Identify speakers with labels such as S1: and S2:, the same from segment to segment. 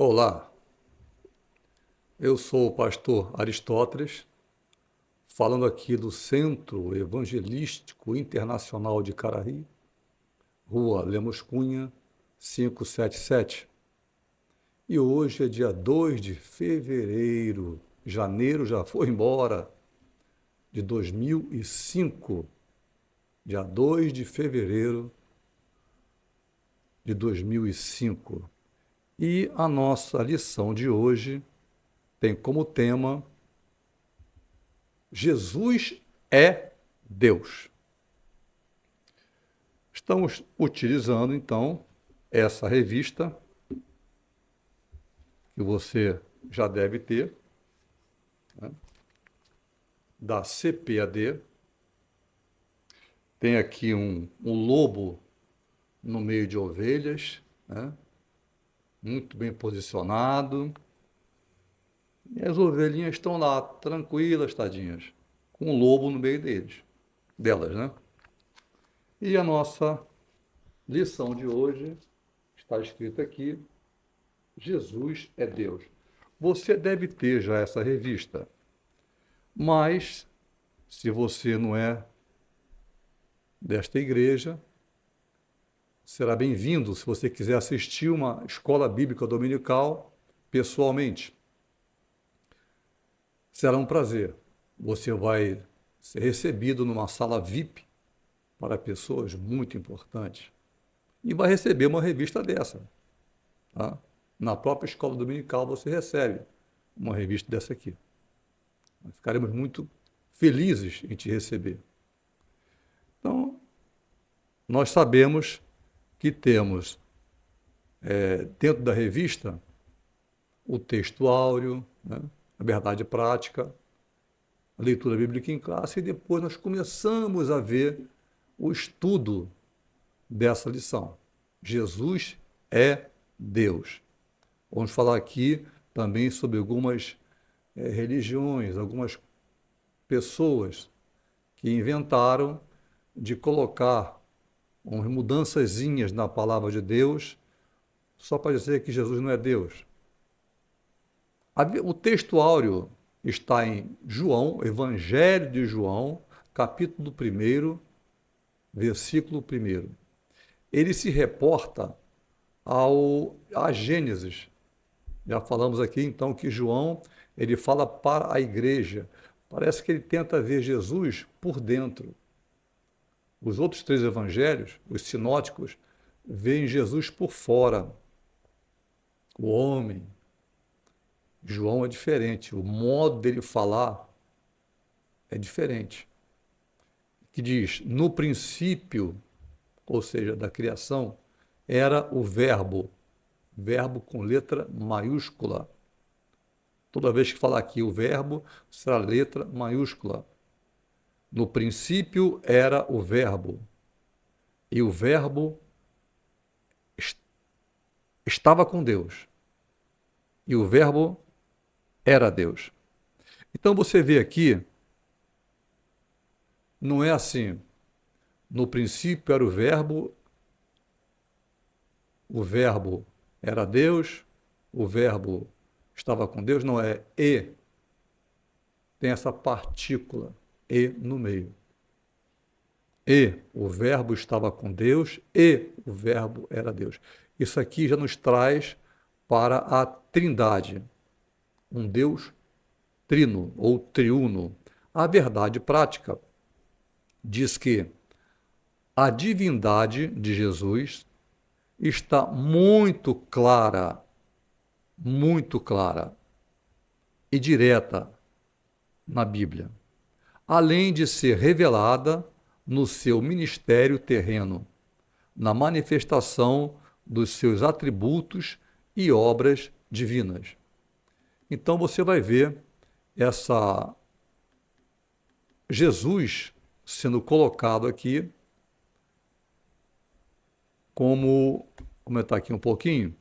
S1: Olá, eu sou o pastor Aristóteles, falando aqui do Centro Evangelístico Internacional de Caraí, Rua Lemos Cunha, 577. E hoje é dia 2 de fevereiro, janeiro já foi embora, de 2005, dia 2 de fevereiro de 2005. E a nossa lição de hoje tem como tema Jesus é Deus. Estamos utilizando, então, essa revista, que você já deve ter, né, da CPAD. Tem aqui um lobo no meio de ovelhas, né, muito bem posicionado. E as ovelhinhas estão lá, tranquilas, tadinhas, com um lobo no meio delas, né? E a nossa lição de hoje está escrita aqui: Jesus é Deus. Você deve ter já essa revista, mas se você não é desta igreja, será bem-vindo se você quiser assistir uma escola bíblica dominical pessoalmente. Será um prazer. Você vai ser recebido numa sala VIP para pessoas muito importantes e vai receber uma revista dessa, tá? Na própria escola dominical você recebe uma revista dessa aqui. Nós ficaremos muito felizes em te receber. Então, nós sabemos que temos dentro da revista o texto áureo, né, a verdade prática, a leitura bíblica em classe, e depois nós começamos a ver o estudo dessa lição. Jesus é Deus. Vamos falar aqui também sobre algumas religiões, algumas pessoas que inventaram de colocar umas mudançazinhas na palavra de Deus só para dizer que Jesus não é Deus. O texto áureo está em João, Evangelho de João, capítulo 1, versículo 1. Ele se reporta a Gênesis. Já falamos aqui então que João, ele fala para a igreja. Parece que ele tenta ver Jesus por dentro. Os outros três evangelhos, os sinóticos, veem Jesus por fora, o homem. João é diferente, o modo dele falar é diferente. Que diz, no princípio, ou seja, da criação, era o verbo com letra maiúscula. Toda vez que falar aqui o verbo, será letra maiúscula. No princípio era o verbo, e o verbo estava com Deus, e o verbo era Deus. Então você vê aqui, não é assim, no princípio era o verbo era Deus, o verbo estava com Deus, não é e, tem essa partícula e no meio. E o verbo estava com Deus e o verbo era Deus. Isso aqui já nos traz para a Trindade, um Deus trino ou triuno. A verdade prática diz que a divindade de Jesus está muito clara e direta na Bíblia, além de ser revelada no seu ministério terreno, na manifestação dos seus atributos e obras divinas. Então você vai ver essa Jesus sendo colocado aqui como, comentar aqui um pouquinho,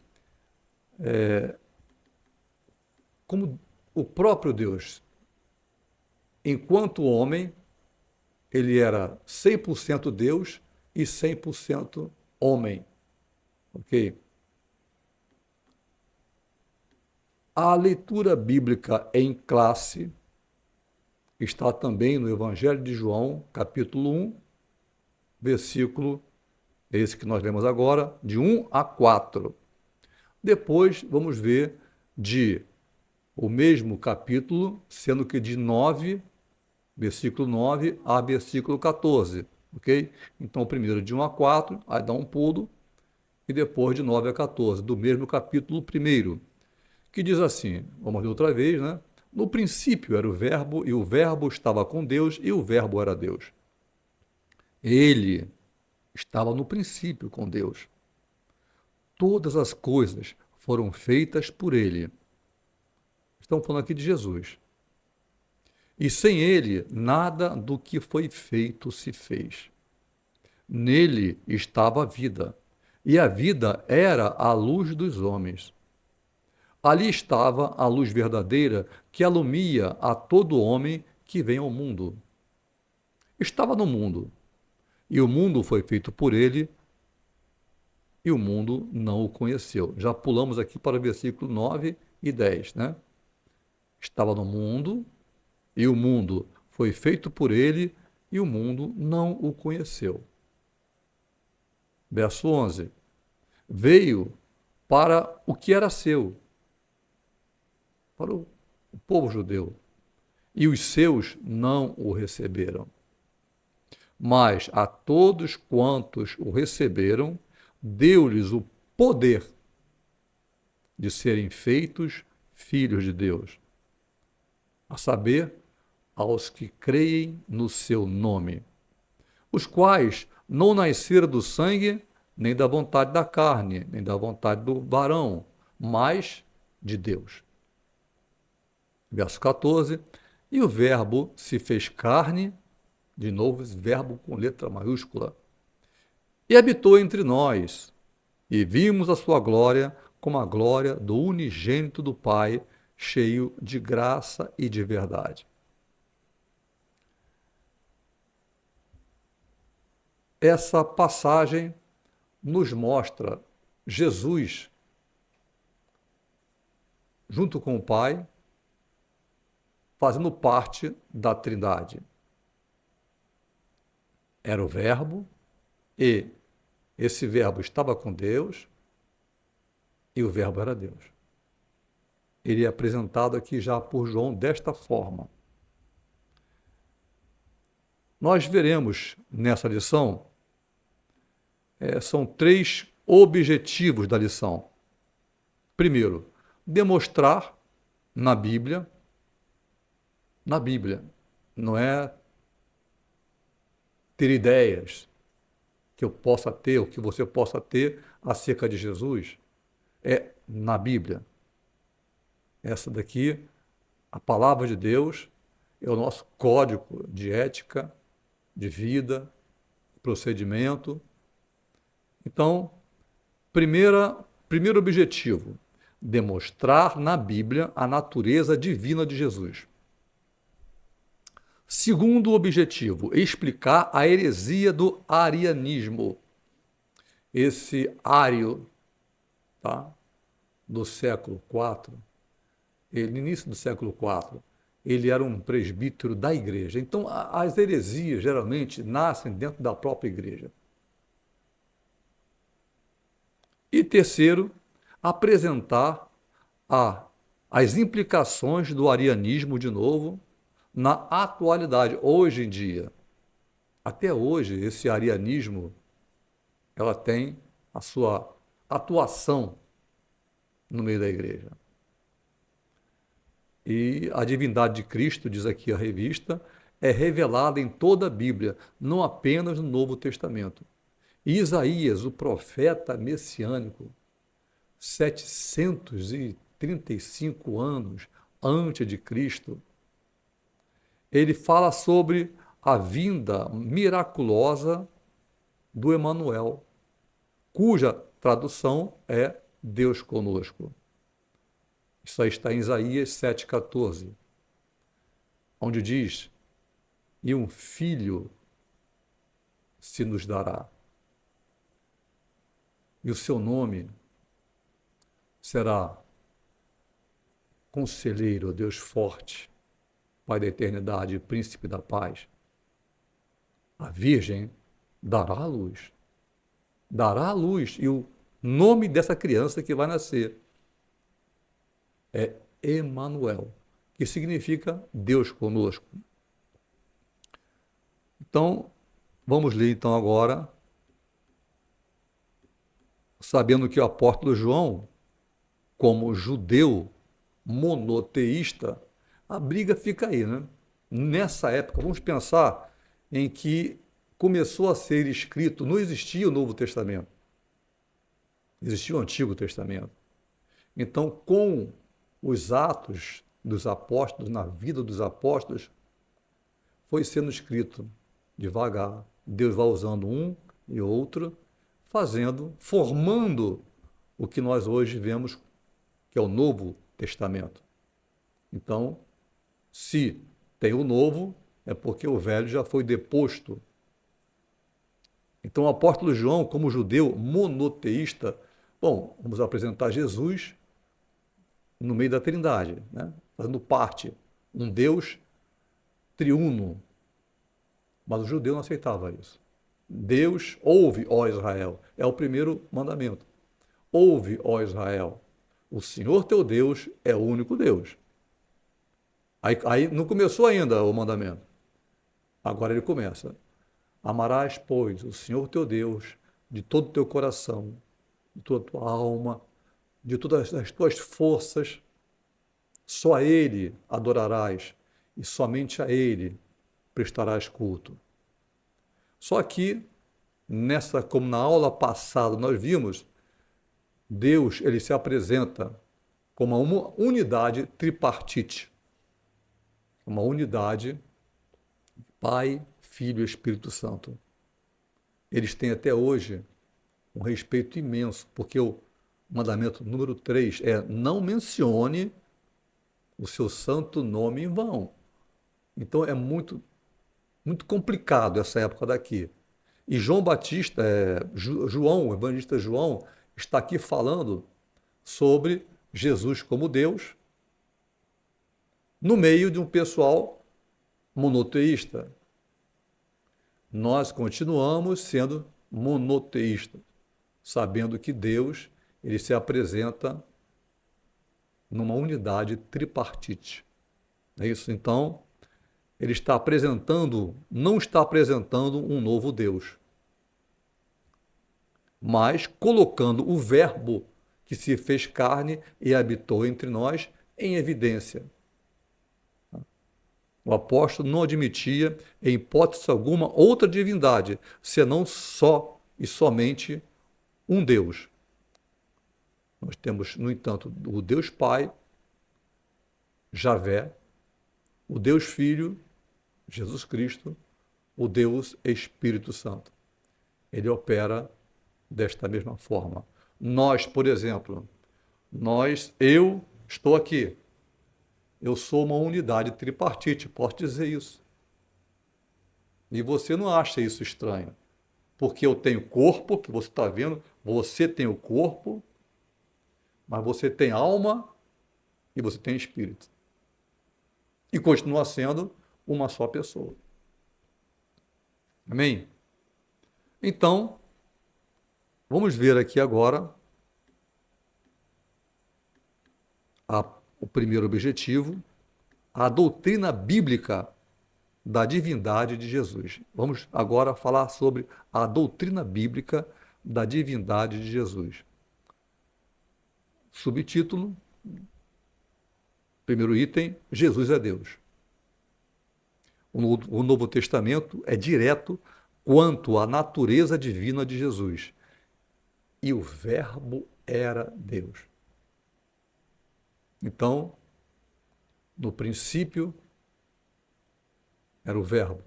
S1: como o próprio Deus. Enquanto homem, ele era 100% Deus e 100% homem. Ok? A leitura bíblica em classe está também no Evangelho de João, capítulo 1, versículo, esse que nós lemos agora, de 1 a 4. Depois vamos ver de o mesmo capítulo, sendo que de 9, versículo 9 a versículo 14, ok? Então, primeiro de 1 a 4, aí dá um pulo, e depois de 9 a 14, do mesmo capítulo primeiro, que diz assim, vamos ler outra vez, né? No princípio era o Verbo, e o Verbo estava com Deus, e o Verbo era Deus. Ele estava no princípio com Deus. Todas as coisas foram feitas por ele. Estamos falando aqui de Jesus. E sem ele, nada do que foi feito se fez. Nele estava a vida, e a vida era a luz dos homens. Ali estava a luz verdadeira que alumia a todo homem que vem ao mundo. Estava no mundo, e o mundo foi feito por ele, e o mundo não o conheceu. Já pulamos aqui para o versículo 9 e 10, né? Estava no mundo, e o mundo foi feito por ele, e o mundo não o conheceu. Verso 11. Veio para o que era seu, para o povo judeu, e os seus não o receberam. Mas a todos quantos o receberam, deu-lhes o poder de serem feitos filhos de Deus, a saber, aos que creem no seu nome, os quais não nasceram do sangue, nem da vontade da carne, nem da vontade do varão, mas de Deus. Verso 14, e o Verbo se fez carne, de novo, esse verbo com letra maiúscula, e habitou entre nós, e vimos a sua glória como a glória do unigênito do Pai, cheio de graça e de verdade. Essa passagem nos mostra Jesus junto com o Pai, fazendo parte da Trindade. Era o Verbo, e esse Verbo estava com Deus, e o Verbo era Deus. Ele é apresentado aqui já por João desta forma. Nós veremos nessa lição, são 3 objetivos da lição. Primeiro, demonstrar na Bíblia, não é ter ideias que eu possa ter, ou que você possa ter acerca de Jesus, é na Bíblia. Essa daqui, a palavra de Deus, é o nosso código de ética, de vida, procedimento. Então, primeiro objetivo, demonstrar na Bíblia a natureza divina de Jesus. Segundo objetivo, explicar a heresia do arianismo. Esse Ário, tá, do século IV, no início do século IV, ele era um presbítero da igreja. Então, as heresias geralmente nascem dentro da própria igreja. E terceiro, apresentar as implicações do arianismo, de novo, na atualidade, hoje em dia. Até hoje, esse arianismo, ela tem a sua atuação no meio da igreja. E a divindade de Cristo, diz aqui a revista, é revelada em toda a Bíblia, não apenas no Novo Testamento. E Isaías, o profeta messiânico, 735 anos antes de Cristo, ele fala sobre a vinda miraculosa do Emanuel, cuja tradução é Deus conosco. Isso aí está em Isaías 7,14, onde diz, e um filho se nos dará, e o seu nome será Conselheiro, Deus forte, Pai da eternidade, Príncipe da paz. A Virgem dará a luz. Dará a luz. E o nome dessa criança que vai nascer é Emanuel, que significa Deus conosco. Então, vamos ler então agora, sabendo que o apóstolo João, como judeu monoteísta, a briga fica aí, né? Nessa época, vamos pensar em que começou a ser escrito, não existia o Novo Testamento, existia o Antigo Testamento. Então, com os atos dos apóstolos, na vida dos apóstolos, foi sendo escrito devagar. Deus vai usando um e outro, fazendo, formando o que nós hoje vemos que é o Novo Testamento. Então, se tem o novo, é porque o velho já foi deposto. Então, o apóstolo João, como judeu monoteísta, bom, vamos apresentar Jesus no meio da Trindade, né? Fazendo parte, um Deus triuno. Mas o judeu não aceitava isso. Deus, ouve, ó Israel, é o primeiro mandamento. Ouve, ó Israel, o Senhor teu Deus é o único Deus. Aí não começou ainda o mandamento. Agora ele começa. Amarás, pois, o Senhor teu Deus de todo o teu coração, de toda a tua alma, de todas as tuas forças. Só a Ele adorarás e somente a Ele prestarás culto. Só que, como na aula passada nós vimos, Deus ele se apresenta como uma unidade tripartite. Uma unidade, Pai, Filho e Espírito Santo. Eles têm até hoje um respeito imenso, porque o mandamento número 3 é: não mencione o seu santo nome em vão. Então é muito, muito complicado essa época daqui. E João Batista, João, o evangelista João, está aqui falando sobre Jesus como Deus, no meio de um pessoal monoteísta. Nós continuamos sendo monoteístas, sabendo que Deus ele se apresenta numa unidade tripartite. É isso? Então, ele está apresentando, não está apresentando um novo Deus, mas colocando o Verbo que se fez carne e habitou entre nós em evidência. O apóstolo não admitia, em hipótese alguma, outra divindade, senão só e somente um Deus. Nós temos, no entanto, o Deus Pai, Javé, o Deus Filho, Jesus Cristo, o Deus Espírito Santo. Ele opera desta mesma forma. Nós, por exemplo, eu estou aqui. Eu sou uma unidade tripartite, posso dizer isso. E você não acha isso estranho. Porque eu tenho corpo, que você está vendo, você tem o corpo, mas você tem alma e você tem espírito. E continua sendo uma só pessoa. Amém? Então, vamos ver aqui agora o primeiro objetivo, a doutrina bíblica da divindade de Jesus. Vamos agora falar sobre a doutrina bíblica da divindade de Jesus. Subtítulo, primeiro item, Jesus é Deus. O Novo Testamento é direto quanto à natureza divina de Jesus. E o Verbo era Deus. Então, no princípio, era o Verbo.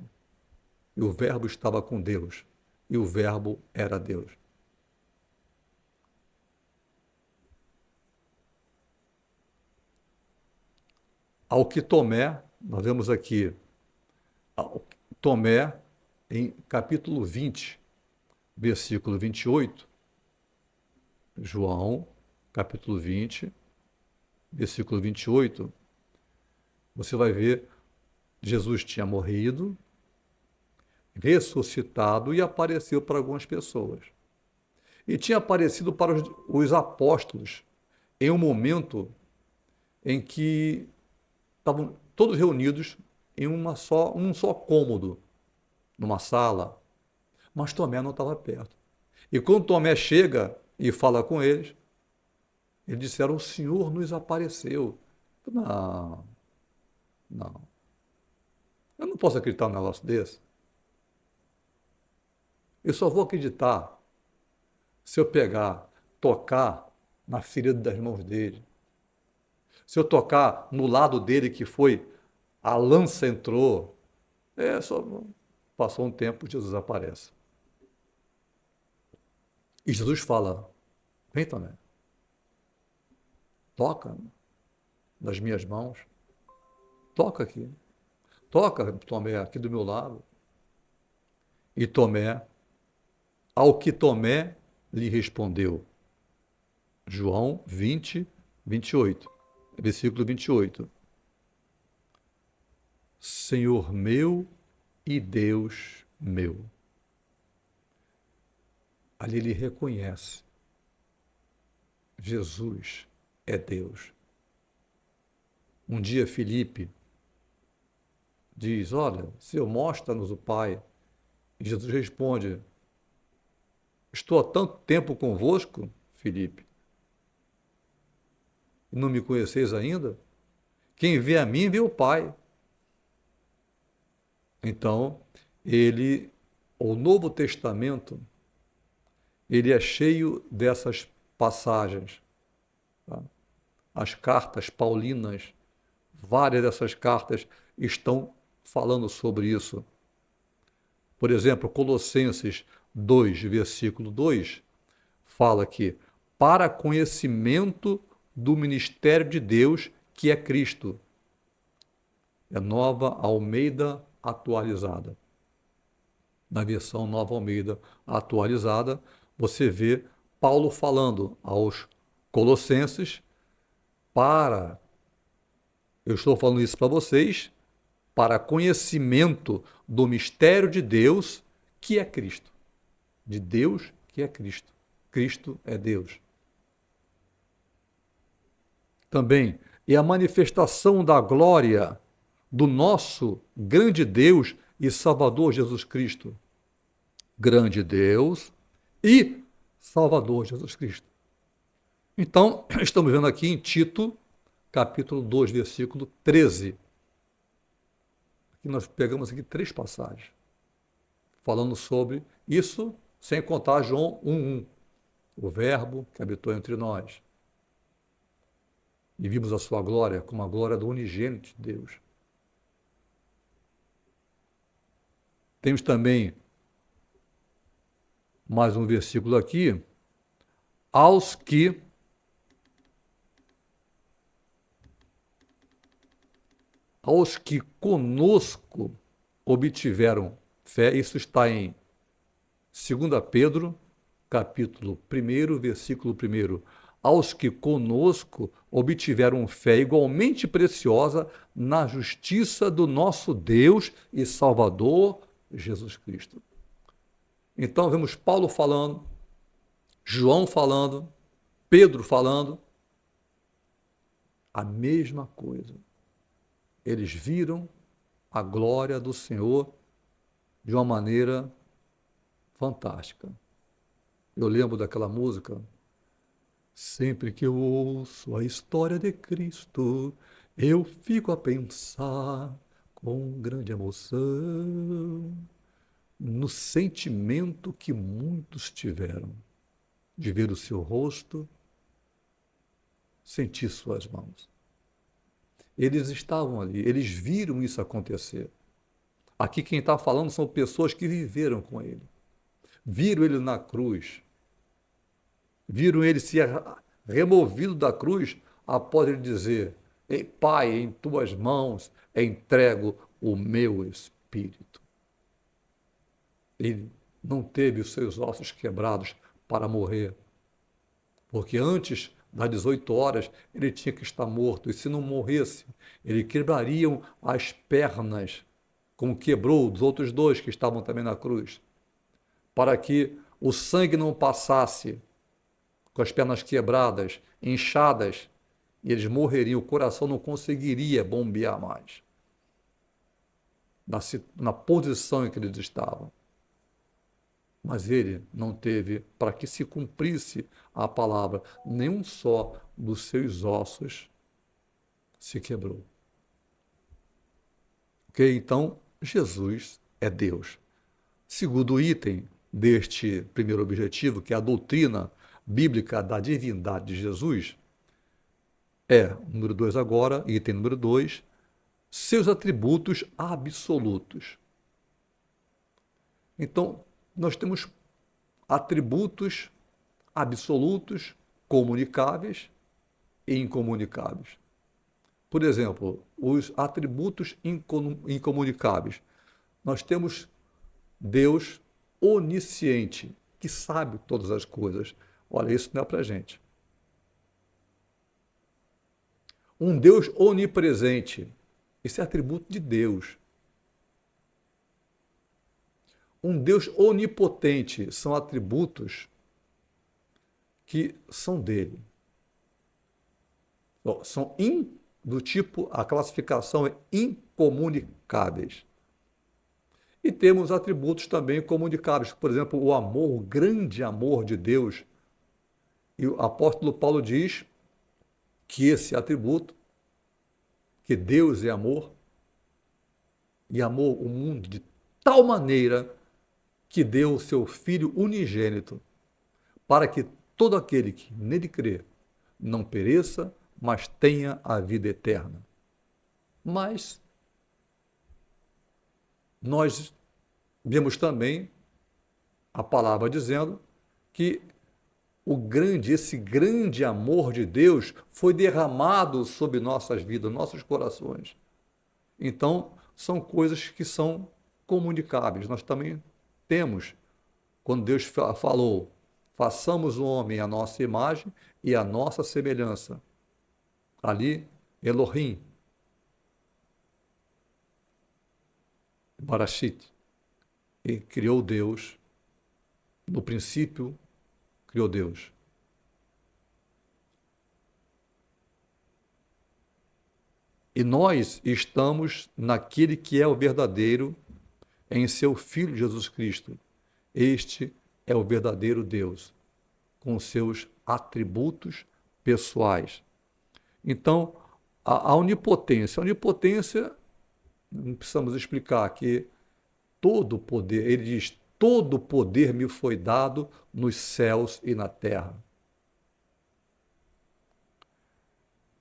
S1: E o Verbo estava com Deus. E o Verbo era Deus. Ao que Tomé, nós vemos aqui, Tomé, em capítulo 20, versículo 28, João, capítulo 20, versículo 28, você vai ver Jesus tinha morrido, ressuscitado e apareceu para algumas pessoas. E tinha aparecido para os apóstolos em um momento em que estavam todos reunidos em um só cômodo, numa sala, mas Tomé não estava perto. E quando Tomé chega e fala com eles disseram: o Senhor nos apareceu. Não, não. Eu não posso acreditar num negócio desse. Eu só vou acreditar se eu pegar, tocar na ferida das mãos dele. Se eu tocar no lado dele que foi, a lança entrou. Só passou um tempo, Jesus aparece. E Jesus fala: vem, Tomé, toca nas minhas mãos. Toca aqui. Toca, Tomé, aqui do meu lado. E Tomé, ao que Tomé lhe respondeu. João 20, 28. Versículo 28. Senhor meu e Deus meu. Ali ele reconhece: Jesus é Deus. Um dia Filipe diz: olha, Senhor, mostra-nos o Pai. E Jesus responde: estou há tanto tempo convosco, Filipe, e não me conheceis ainda? Quem vê a mim, vê o Pai. Então, o Novo Testamento, ele é cheio dessas passagens. Tá? As cartas paulinas, várias dessas cartas estão falando sobre isso. Por exemplo, Colossenses 2, versículo 2, fala que para conhecimento do ministério de Deus, que é Cristo. É Nova Almeida atualizada. Na versão Nova Almeida atualizada, você vê Paulo falando aos Colossenses eu estou falando isso para vocês, para conhecimento do mistério de Deus, que é Cristo. De Deus, que é Cristo. Cristo é Deus. Também é a manifestação da glória do nosso grande Deus e Salvador Jesus Cristo. Grande Deus e Salvador Jesus Cristo. Então, estamos vendo aqui em Tito, capítulo 2, versículo 13. Aqui nós pegamos aqui 3 passagens, falando sobre isso, sem contar João 1:1, o verbo que habitou entre nós. E vimos a sua glória como a glória do unigênito de Deus. Temos também mais um versículo aqui, aos que conosco obtiveram fé. Isso está em 2 Pedro, capítulo 1, versículo 1. Aos que conosco obtiveram fé igualmente preciosa na justiça do nosso Deus e Salvador Jesus Cristo. Então vemos Paulo falando, João falando, Pedro falando, a mesma coisa. Eles viram a glória do Senhor de uma maneira fantástica. Eu lembro daquela música: sempre que eu ouço a história de Cristo, eu fico a pensar com grande emoção no sentimento que muitos tiveram de ver o seu rosto, sentir suas mãos. Eles estavam ali, eles viram isso acontecer. Aqui quem está falando são pessoas que viveram com ele. Viram ele na cruz. Viram ele ser removido da cruz após ele dizer: Pai, em tuas mãos entrego o meu espírito. Ele não teve os seus ossos quebrados para morrer, porque antes das 18 horas, ele tinha que estar morto. E se não morresse, ele quebrariam as pernas, como quebrou dos outros dois que estavam também na cruz, para que o sangue não passasse com as pernas quebradas, inchadas, e eles morreriam, o coração não conseguiria bombear mais na posição em que eles estavam. Mas ele não teve, para que se cumprisse a palavra, nenhum só dos seus ossos se quebrou. Ok? Então, Jesus é Deus. Segundo item deste primeiro objetivo, que é a doutrina bíblica da divindade de Jesus, número 2 agora, item número 2, seus atributos absolutos. Então, nós temos atributos absolutos, comunicáveis e incomunicáveis. Por exemplo, os atributos incomunicáveis. Nós temos Deus onisciente, que sabe todas as coisas. Olha, isso não é para a gente. Um Deus onipresente. Esse é atributo de Deus. Um Deus onipotente são atributos que são dele. São do tipo, a classificação é incomunicáveis. E temos atributos também comunicáveis. Por exemplo, o amor, o grande amor de Deus. E o apóstolo Paulo diz que esse atributo, que Deus é amor, e amou o mundo de tal maneira que deu o seu Filho unigênito, para que todo aquele que nele crê não pereça, mas tenha a vida eterna. Mas nós vemos também a palavra dizendo que esse grande amor de Deus foi derramado sobre nossas vidas, nossos corações. Então, são coisas que são comunicáveis. Nós também temos, quando Deus falou, façamos o homem à nossa imagem e à nossa semelhança. Ali, Elohim, Barashit, e criou Deus, no princípio, criou Deus. E nós estamos naquele que é o verdadeiro, em seu Filho Jesus Cristo. Este é o verdadeiro Deus, com seus atributos pessoais. Então, a onipotência, não precisamos explicar que todo poder, ele diz, todo poder me foi dado nos céus e na terra.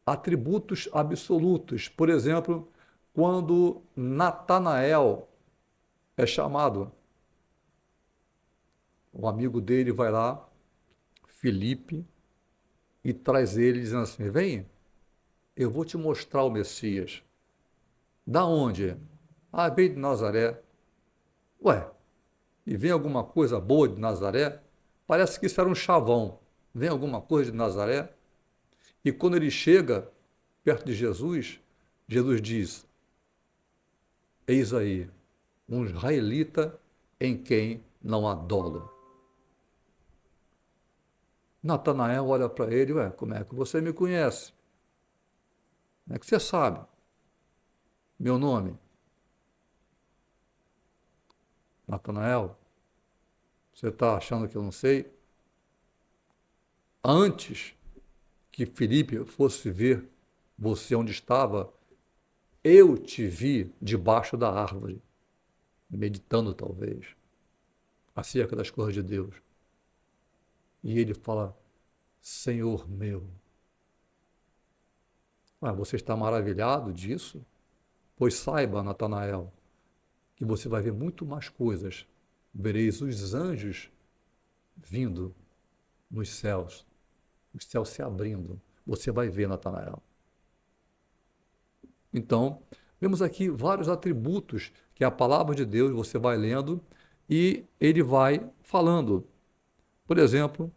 S1: Atributos absolutos, por exemplo, quando Natanael é chamado, o amigo dele vai lá, Filipe, e traz ele dizendo assim, vem, eu vou te mostrar o Messias. Da onde? Ah, veio de Nazaré. Ué, e vem alguma coisa boa de Nazaré? Parece que isso era um chavão. Vem alguma coisa de Nazaré? E quando ele chega perto de Jesus, Jesus diz, eis aí, um israelita em quem não há dolo. Natanael olha para ele, ué, como é que você me conhece? Como é que você sabe meu nome? Natanael, você está achando que eu não sei? Antes que Filipe fosse ver você onde estava, eu te vi debaixo da árvore, meditando talvez, acerca das coisas de Deus. E ele fala, Senhor meu. Ah, você está maravilhado disso? Pois saiba, Natanael, que você vai ver muito mais coisas. Vereis os anjos vindo nos céus, os céus se abrindo. Você vai ver, Natanael. Então, vemos aqui vários atributos que a palavra de Deus, você vai lendo e ele vai falando. Por exemplo,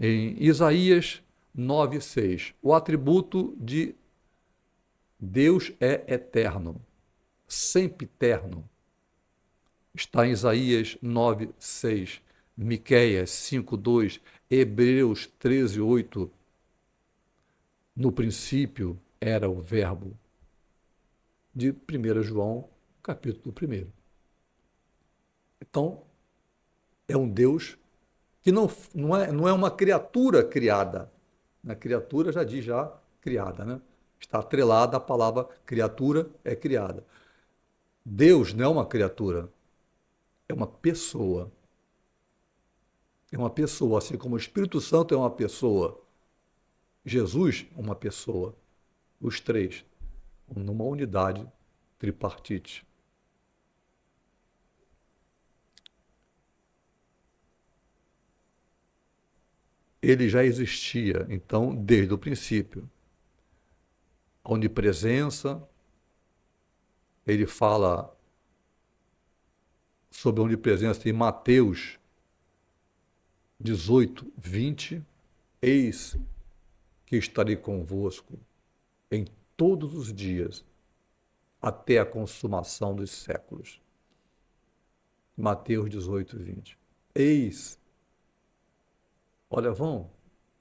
S1: em Isaías 9:6. O atributo de Deus é eterno, sempre eterno. Está em Isaías 9:6, Miqueias 5:2, Hebreus 13:8. No princípio era o Verbo, de 1 João, capítulo 1. Então, é um Deus que não é uma criatura criada. A criatura já diz já criada, né? Está atrelada à palavra criatura, é criada. Deus não é uma criatura, é uma pessoa. É uma pessoa, assim como o Espírito Santo é uma pessoa. Jesus é uma pessoa. Os três, numa unidade tripartite. Ele já existia, então, desde o princípio. A onipresença, ele fala sobre a onipresença em Mateus 18:20. Eis que estarei convosco em todos os dias, até a consumação dos séculos. Mateus 18:20. Eis, olha, vão,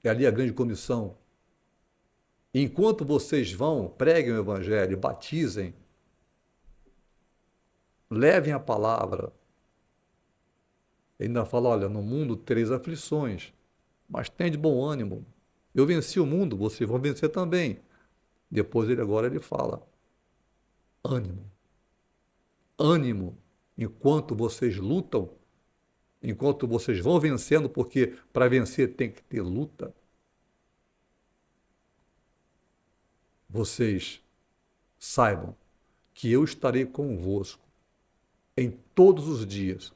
S1: é ali a grande comissão. Enquanto vocês vão, preguem o evangelho, batizem, levem a palavra. Ele ainda fala, olha, no mundo tereis aflições, mas tem de bom ânimo. Eu venci o mundo, vocês vão vencer também. Depois agora ele fala, ânimo, ânimo, enquanto vocês lutam, enquanto vocês vão vencendo, porque para vencer tem que ter luta. Vocês saibam que eu estarei convosco em todos os dias,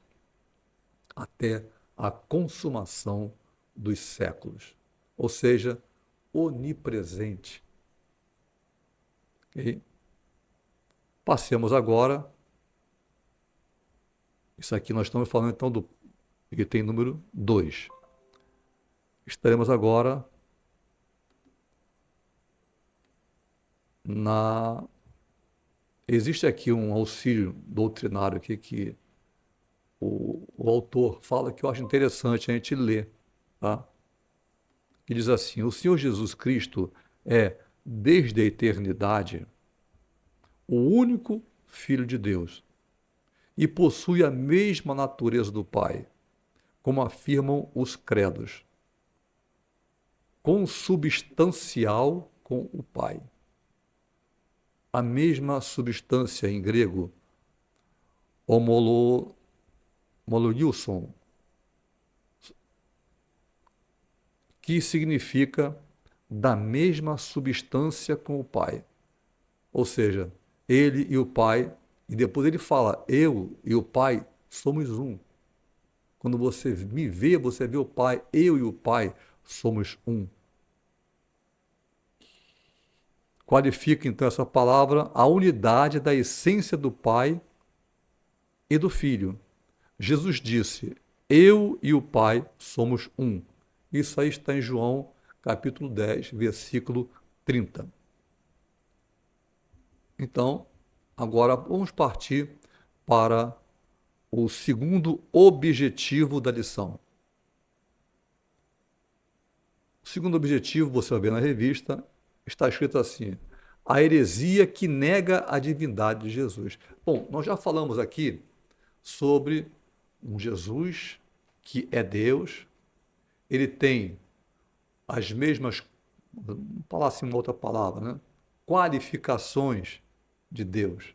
S1: até a consumação dos séculos. Ou seja, onipresente. Okay? Passemos agora. Isso aqui nós estamos falando então do item número 2. Estaremos agora Existe aqui um auxílio doutrinário aqui que o autor fala que eu acho interessante a gente ler, tá? Que diz assim: o Senhor Jesus Cristo é, desde a eternidade, o único Filho de Deus e possui a mesma natureza do Pai, como afirmam os credos, consubstancial com o Pai. A mesma substância em grego, homologiuson, que significa da mesma substância com o Pai. Ou seja, ele e o Pai, e depois ele fala, eu e o Pai somos um. Quando você me vê, você vê o Pai, eu e o Pai somos um. Qualifica então essa palavra a unidade da essência do Pai e do Filho. Jesus disse, eu e o Pai somos um. Isso aí está em João, capítulo 10, versículo 30. Então, agora vamos partir para o segundo objetivo da lição. O segundo objetivo, você vai ver na revista, está escrito assim, a heresia que nega a divindade de Jesus. Bom, nós já falamos aqui sobre um Jesus que é Deus, ele tem as mesmas, vamos falar assim uma outra palavra, né? Qualificações de Deus.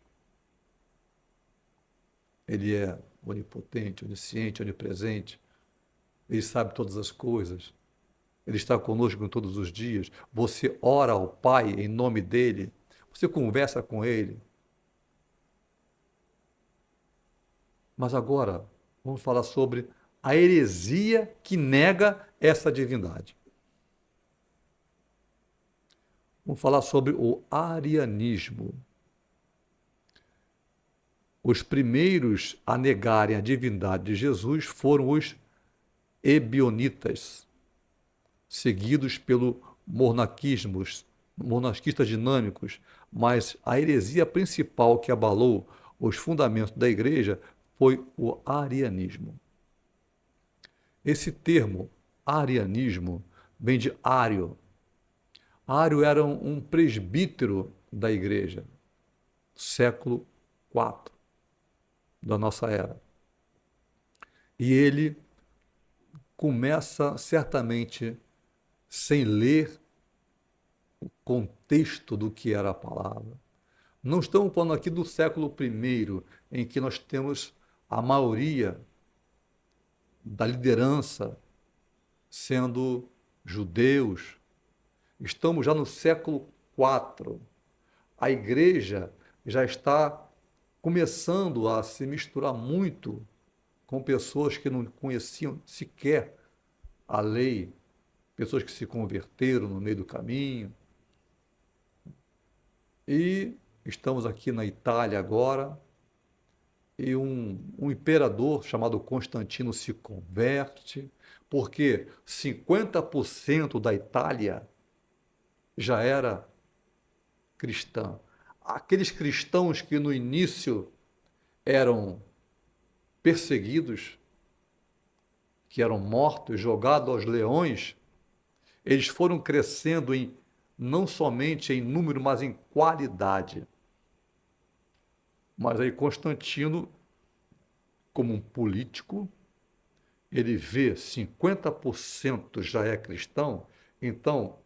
S1: Ele é onipotente, onisciente, onipresente, ele sabe todas as coisas. Ele está conosco todos os dias. Você ora ao Pai em nome dele. Você conversa com ele. Mas agora, vamos falar sobre a heresia que nega essa divindade. Vamos falar sobre o arianismo. Os primeiros a negarem a divindade de Jesus foram os ebionitas, seguidos pelo monarquistas dinâmicos, mas a heresia principal que abalou os fundamentos da igreja foi o arianismo. Esse termo, arianismo, vem de Ário. Ário era um presbítero da igreja, século IV da nossa era. E ele começa certamente sem ler o contexto do que era a palavra. Não estamos falando aqui do século I, em que nós temos a maioria da liderança sendo judeus. Estamos já no século IV. A igreja já está começando a se misturar muito com pessoas que não conheciam sequer a lei, pessoas que se converteram no meio do caminho. E estamos aqui na Itália agora, e um imperador chamado Constantino se converte, porque 50% da Itália já era cristã. Aqueles cristãos que no início eram perseguidos, que eram mortos, jogados aos leões, eles foram crescendo não somente em número, mas em qualidade. Mas aí Constantino, como um político, ele vê 50% já é cristão, então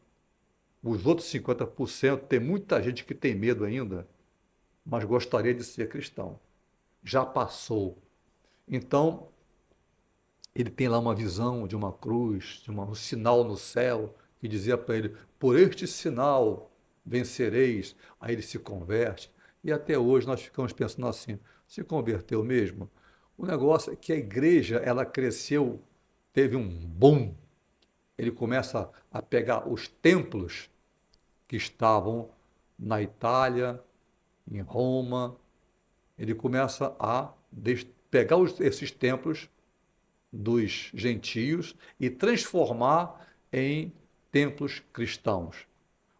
S1: os outros 50% tem muita gente que tem medo ainda, mas gostaria de ser cristão. Já passou. Então, ele tem lá uma visão de uma cruz, um sinal no céu, que dizia para ele: por este sinal vencereis. Aí ele se converte. E até hoje nós ficamos pensando assim: se converteu mesmo? O negócio é que a igreja, ela cresceu, teve um boom. Ele começa a pegar os templos que estavam na Itália, em Roma. Ele começa a pegar esses templos dos gentios e transformar em templos cristãos.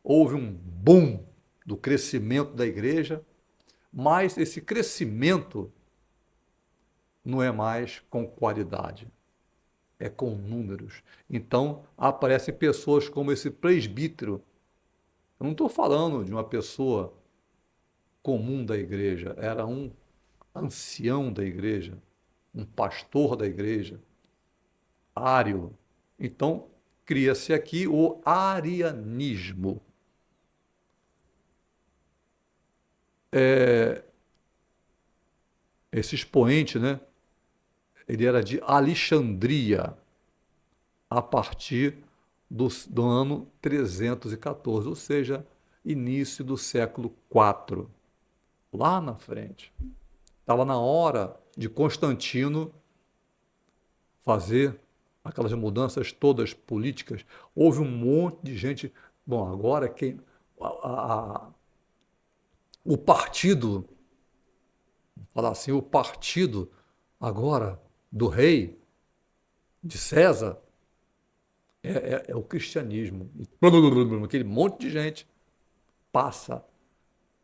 S1: Houve um boom do crescimento da igreja, mas esse crescimento não é mais com qualidade, é com números. Então, aparecem pessoas como esse presbítero. Eu não estou falando de uma pessoa comum da igreja, era um ancião da igreja, um pastor da igreja, ário. Então, cria-se aqui o arianismo. Esse expoente, né, ele era de Alexandria, a partir do ano 314, ou seja, início do século IV, lá na frente. Estava na hora de Constantino fazer aquelas mudanças todas políticas. Houve um monte de gente. Bom, agora quem. O partido, vou falar assim, o partido agora do rei, de César, é o cristianismo. E aquele monte de gente passa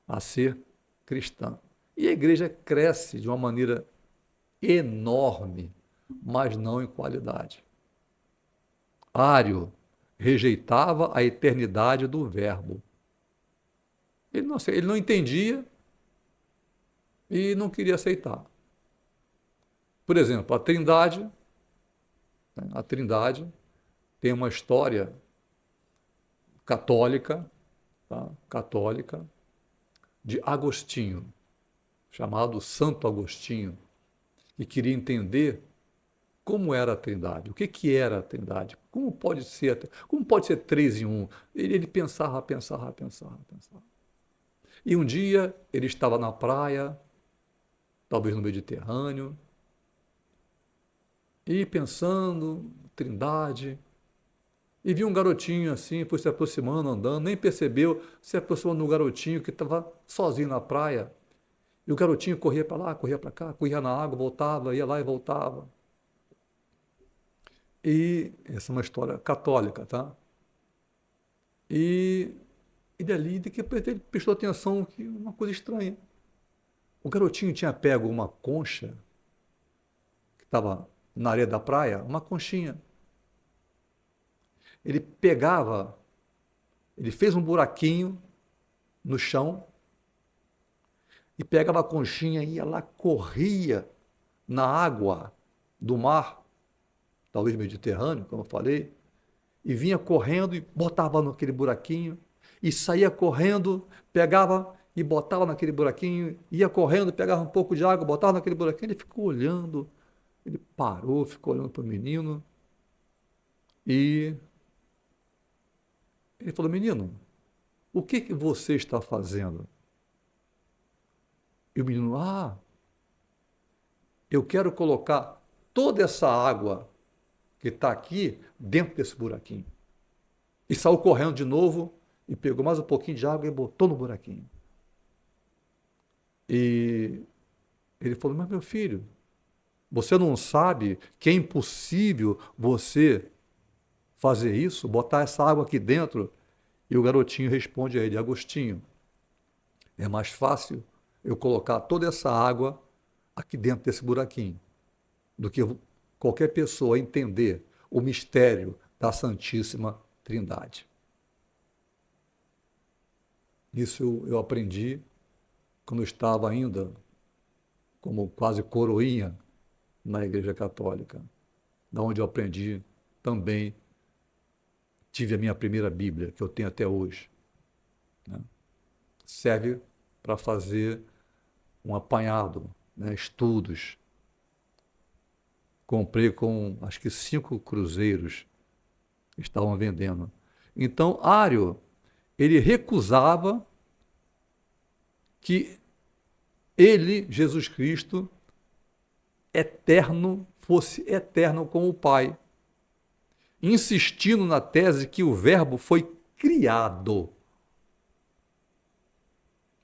S1: a ser cristã. E a igreja cresce de uma maneira enorme, mas não em qualidade. Ário rejeitava a eternidade do Verbo. Ele não entendia e não queria aceitar. Por exemplo, a Trindade tem uma história católica, tá? Católica, de Agostinho, chamado Santo Agostinho, que queria entender como era a Trindade, o que era a Trindade, como pode ser três em um. Ele pensava. E um dia ele estava na praia, talvez no Mediterrâneo, e pensando, Trindade, e viu um garotinho assim, foi se aproximando, andando, nem percebeu, se aproximou de um garotinho que estava sozinho na praia. E o garotinho corria para lá, corria para cá, corria na água, voltava, ia lá e voltava. E essa é uma história católica, tá? E, e dali, de que ele prestou atenção que uma coisa estranha. O garotinho tinha pego uma concha que estava na areia da praia, uma conchinha. Ele pegava, ele fez um buraquinho no chão e pegava a conchinha e ia lá, corria na água do mar, talvez Mediterrâneo, como eu falei, e vinha correndo e botava naquele buraquinho, e saía correndo, pegava e botava naquele buraquinho, ia correndo, pegava um pouco de água, botava naquele buraquinho, ele ficou olhando, ele parou, ficou olhando para o menino, e ele falou, menino, o que que você está fazendo? E o menino, eu quero colocar toda essa água que está aqui dentro desse buraquinho. E saiu correndo de novo e pegou mais um pouquinho de água e botou no buraquinho. E ele falou, mas meu filho, você não sabe que é impossível você fazer isso, botar essa água aqui dentro? E o garotinho responde a ele, Agostinho, é mais fácil eu colocar toda essa água aqui dentro desse buraquinho do que qualquer pessoa entender o mistério da Santíssima Trindade. Isso eu aprendi quando eu estava ainda como quase coroinha na Igreja Católica, da onde eu aprendi também, tive a minha primeira Bíblia, que eu tenho até hoje. Né? Serve para fazer um apanhado, né? Estudos. Comprei com, acho que 5 cruzeiros que estavam vendendo. Então, Ário, ele recusava que ele, Jesus Cristo, eterno, fosse eterno com o Pai, insistindo na tese que o Verbo foi criado.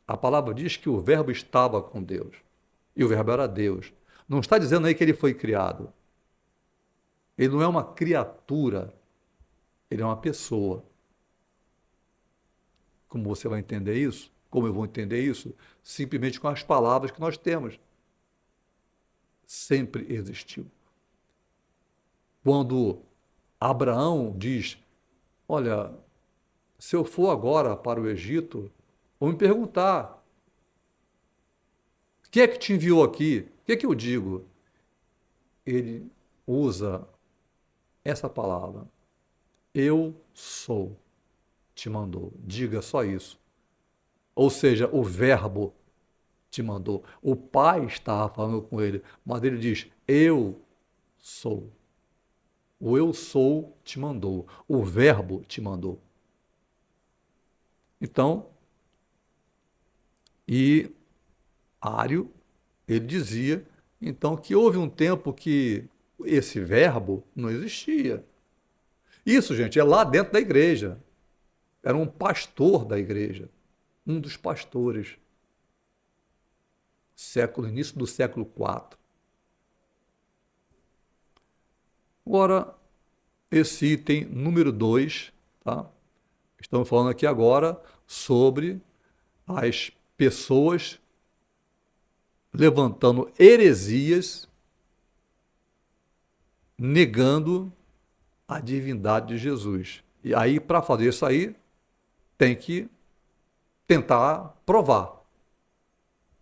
S1: A palavra diz que o Verbo estava com Deus, e o Verbo era Deus. Não está dizendo aí que ele foi criado. Ele não é uma criatura, ele é uma pessoa. Como você vai entender isso? Como eu vou entender isso? Simplesmente com as palavras que nós temos. Sempre existiu. Quando Abraão diz, olha, se eu for agora para o Egito, vão me perguntar, quem é que te enviou aqui? O que é que eu digo? Ele usa essa palavra, eu sou, te mandou. Diga só isso. Ou seja, o verbo te mandou. O pai estava falando com ele, mas ele diz, eu sou. O eu sou te mandou. O verbo te mandou. Então, e Ário, ele dizia, então, que houve um tempo que esse verbo não existia. Isso, gente, é lá dentro da igreja. Era um pastor da igreja, um dos pastores, início do século IV. Agora, esse item número 2, tá? Estamos falando aqui agora sobre as pessoas levantando heresias, negando a divindade de Jesus. E aí, para fazer isso aí, tem que tentar provar.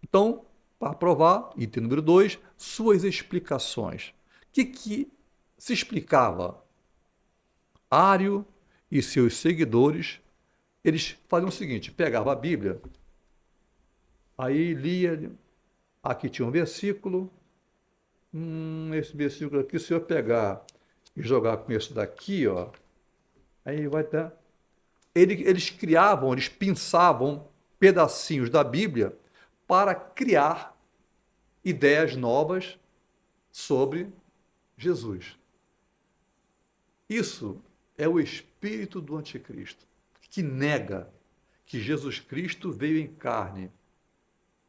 S1: Então, para provar, item número 2, suas explicações. O que se explicava? Ário e seus seguidores, eles faziam o seguinte, pegavam a Bíblia, aí lia, aqui tinha um versículo, esse versículo aqui, se eu pegar e jogar com esse daqui, ó, aí vai dar... Eles criavam, eles pinçavam pedacinhos da Bíblia para criar ideias novas sobre Jesus. Isso é o espírito do anticristo, que nega que Jesus Cristo veio em carne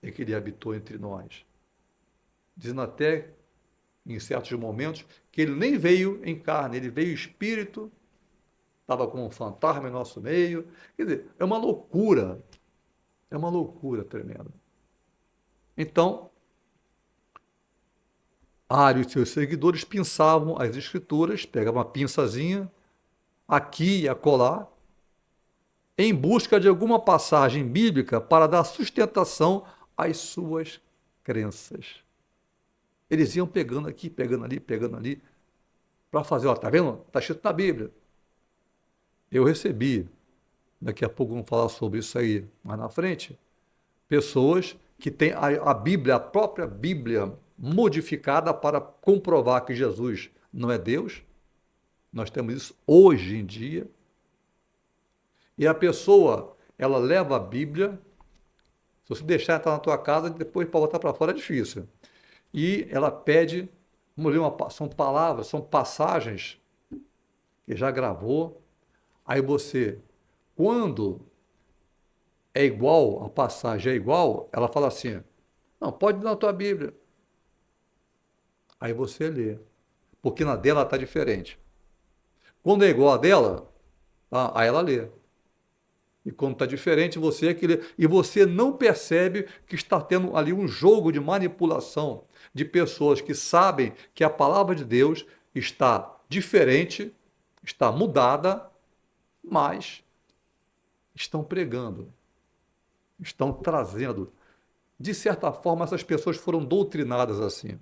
S1: e que ele habitou entre nós. Dizendo até, em certos momentos, que ele nem veio em carne, ele veio espírito estava como um fantasma em nosso meio. Quer dizer, é uma loucura tremenda. Então, Ario e seus seguidores pinçavam as escrituras, pegavam uma pinçazinha, aqui e acolá, em busca de alguma passagem bíblica para dar sustentação às suas crenças. Eles iam pegando aqui, pegando ali, para fazer, ó, tá vendo? Está escrito na Bíblia. Eu recebi, daqui a pouco vamos falar sobre isso aí mais na frente, pessoas que têm a Bíblia, a própria Bíblia, modificada para comprovar que Jesus não é Deus. Nós temos isso hoje em dia. E a pessoa, ela leva a Bíblia, se você deixar entrar na tua casa, depois para voltar para fora é difícil. E ela pede, vamos ler são palavras, são passagens que já gravou. Aí você, quando é igual, a passagem é igual, ela fala assim, não, pode ir na tua Bíblia. Aí você lê, porque na dela está diferente. Quando é igual a dela, aí ela lê. E quando está diferente, você é que lê. E você não percebe que está tendo ali um jogo de manipulação de pessoas que sabem que a palavra de Deus está diferente, está mudada, mas estão pregando, estão trazendo. De certa forma, essas pessoas foram doutrinadas assim.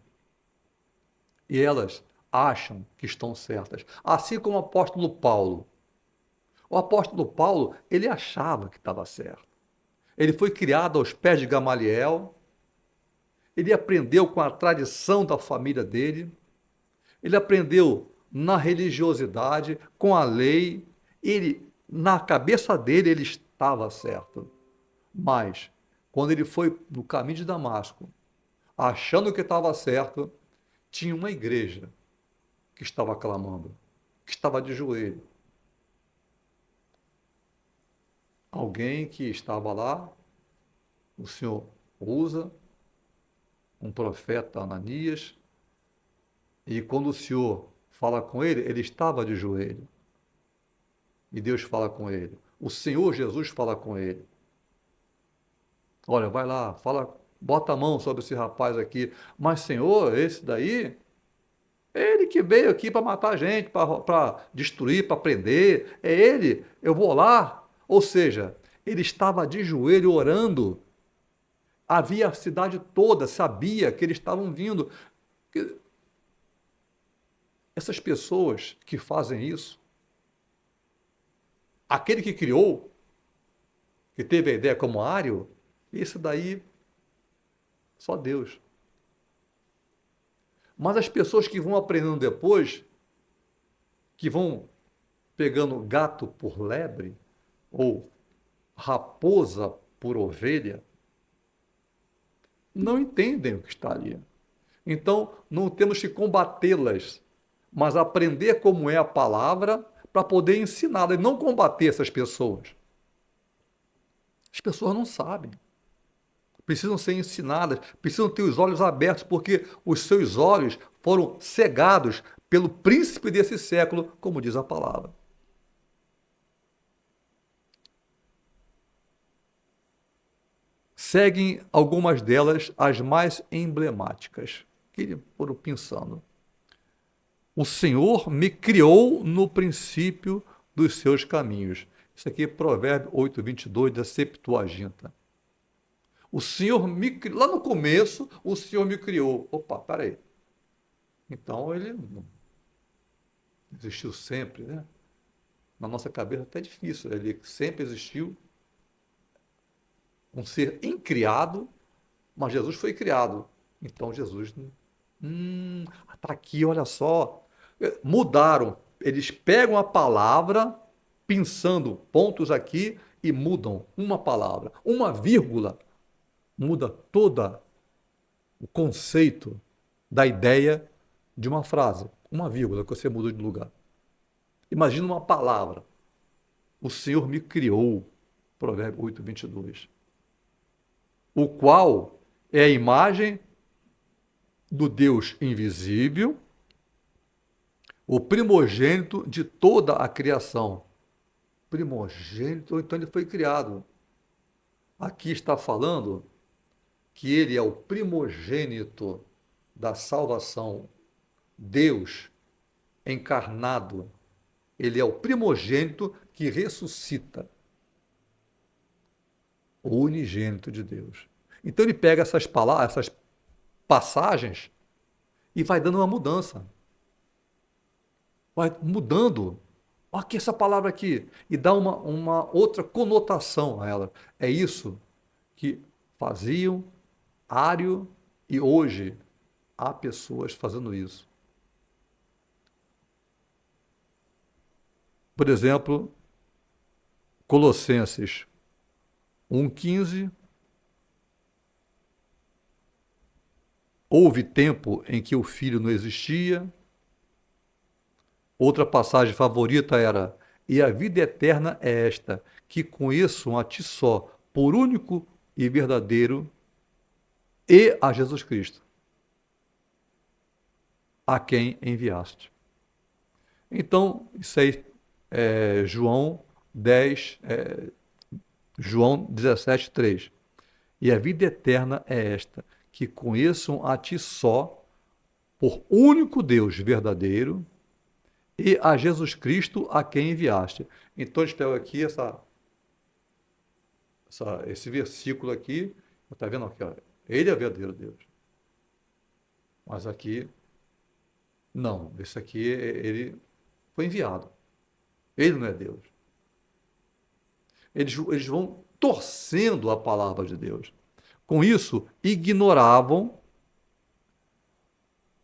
S1: E elas acham que estão certas. Assim como o apóstolo Paulo. O apóstolo Paulo, ele achava que estava certo. Ele foi criado aos pés de Gamaliel. Ele aprendeu com a tradição da família dele. Ele aprendeu na religiosidade, com a lei. Ele, na cabeça dele, ele estava certo. Mas, quando ele foi no caminho de Damasco, achando que estava certo, tinha uma igreja que estava clamando, que estava de joelho. Alguém que estava lá, o Senhor usa, um profeta Ananias, e quando o Senhor fala com ele, ele estava de joelho. E Deus fala com ele. O Senhor Jesus fala com ele. Olha, vai lá, fala, bota a mão sobre esse rapaz aqui. Mas, Senhor, esse daí, ele que veio aqui para matar a gente, para destruir, para prender. É ele, eu vou lá. Ou seja, ele estava de joelho orando. Havia a cidade toda, sabia que eles estavam vindo. Essas pessoas que fazem isso, aquele que criou, que teve a ideia como Ário, isso daí, só Deus. Mas as pessoas que vão aprendendo depois, que vão pegando gato por lebre, ou raposa por ovelha, não entendem o que está ali. Então, não temos que combatê-las, mas aprender como é a palavra para poder ensiná-la e não combater essas pessoas. As pessoas não sabem. Precisam ser ensinadas, precisam ter os olhos abertos, porque os seus olhos foram cegados pelo príncipe desse século, como diz a palavra. Seguem algumas delas as mais emblemáticas, que eles foram pensando. O Senhor me criou no princípio dos seus caminhos. Isso aqui é Provérbio 8, 22 da Septuaginta. O Senhor me criou, lá no começo, o Senhor me criou. Opa, peraí. Então ele não existiu sempre, né? Na nossa cabeça até é difícil. Ele sempre existiu, um ser incriado, mas Jesus foi criado. Então Jesus, está aqui, olha só. Mudaram. Eles pegam a palavra, pensando pontos aqui, e mudam uma palavra, uma vírgula. Muda todo o conceito da ideia de uma frase. Uma vírgula que você muda de lugar. Imagina uma palavra. O Senhor me criou. Provérbio 8, 22. O qual é a imagem do Deus invisível, o primogênito de toda a criação. primogênito, então ele foi criado. Aqui está falando que ele é o primogênito da salvação, Deus encarnado. Ele é o primogênito que ressuscita, o unigênito de Deus. Então ele pega essas palavras, essas passagens e vai dando uma mudança. Vai mudando. Olha aqui essa palavra aqui. E dá uma outra conotação a ela. É isso que faziam Ário e hoje há pessoas fazendo isso. Por exemplo, Colossenses 1,15. Houve tempo em que o filho não existia. Outra passagem favorita era: e a vida eterna é esta, que conheçam a ti só, por único e verdadeiro, e a Jesus Cristo, a quem enviaste. Então, isso aí é João 10, João 17, 3. E a vida eterna é esta, que conheçam a ti só, por único Deus verdadeiro, e a Jesus Cristo a quem enviaste. Então eles pegam aqui esse versículo aqui, está vendo aqui, ó, ele é o verdadeiro Deus. Mas aqui, não, esse aqui, ele foi enviado. Ele não é Deus. Eles vão torcendo a palavra de Deus. Com isso, ignoravam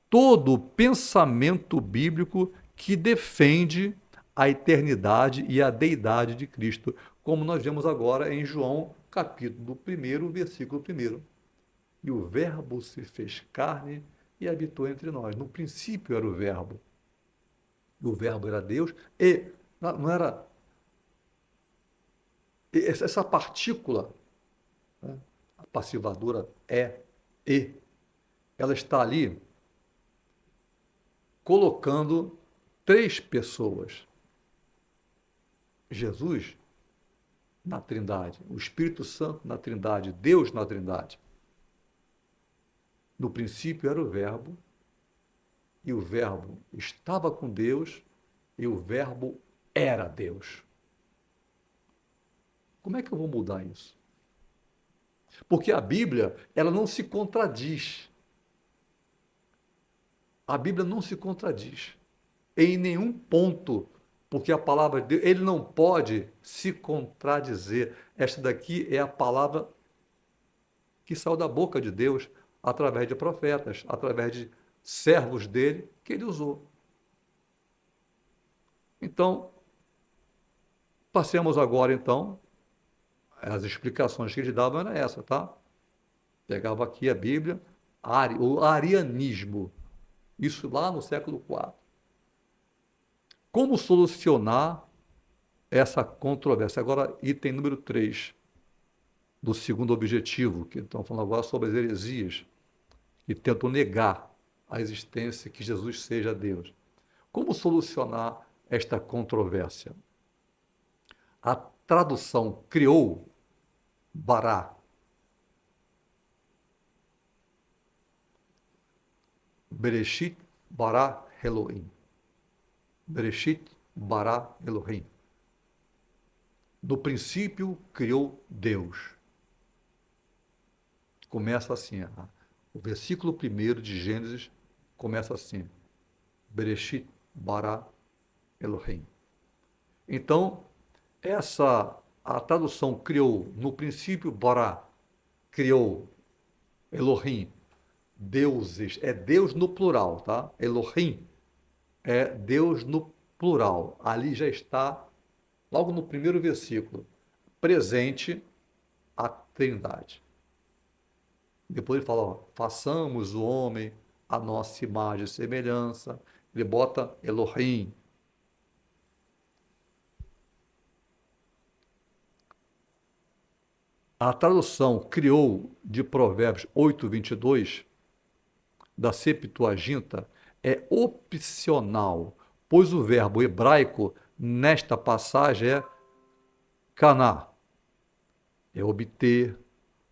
S1: todo o pensamento bíblico que defende a eternidade e a deidade de Cristo, como nós vemos agora em João, capítulo 1, versículo 1. E o Verbo se fez carne e habitou entre nós. No princípio era o Verbo. E o Verbo era Deus. E não era essa partícula, né, a passivadora e, ela está ali colocando três pessoas. Jesus na Trindade, o Espírito Santo na Trindade, Deus na Trindade. No princípio era o Verbo, e o Verbo estava com Deus, e o Verbo era Deus. Como é que eu vou mudar isso? Porque a Bíblia, ela não se contradiz. A Bíblia não se contradiz em nenhum ponto, porque a palavra de Deus, ele não pode se contradizer. Esta daqui é a palavra que saiu da boca de Deus através de profetas, através de servos dele que ele usou. Então, passemos agora então, as explicações que ele dava eram essa, tá? Pegava aqui a Bíblia, o arianismo, isso lá no século IV. Como solucionar essa controvérsia? Agora, item número 3 do segundo objetivo, que estamos falando agora sobre as heresias, que tentam negar a existência que Jesus seja Deus. Como solucionar esta controvérsia? A tradução criou, bara, Bereshit bara Elohim. Bereshit bara Elohim. No princípio criou Deus. Começa assim, o versículo 1 de Gênesis começa assim, Bereshit bara Elohim. Então, a tradução criou, no princípio bara, criou Elohim, deuses, é Deus no plural, tá? Elohim é Deus no plural. Ali já está, logo no primeiro versículo, presente a Trindade. Depois ele fala, ó, façamos o homem a nossa imagem e semelhança. Ele bota Elohim. A tradução criou de Provérbios 8:22 da Septuaginta é opcional, pois o verbo hebraico nesta passagem é Caná é obter,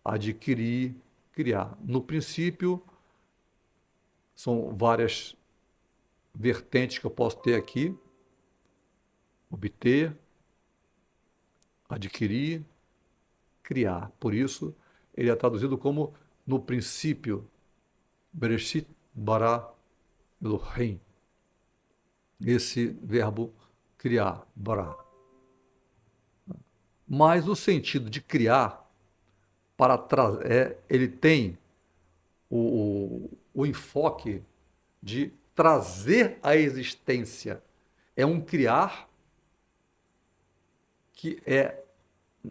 S1: adquirir, criar. No princípio, são várias vertentes que eu posso ter aqui: obter, adquirir, criar. Por isso, ele é traduzido como no princípio, Bereshit bara Elohim. Esse verbo criar, bara. Mas o sentido de criar, para ele tem o enfoque de trazer à existência. É um criar que é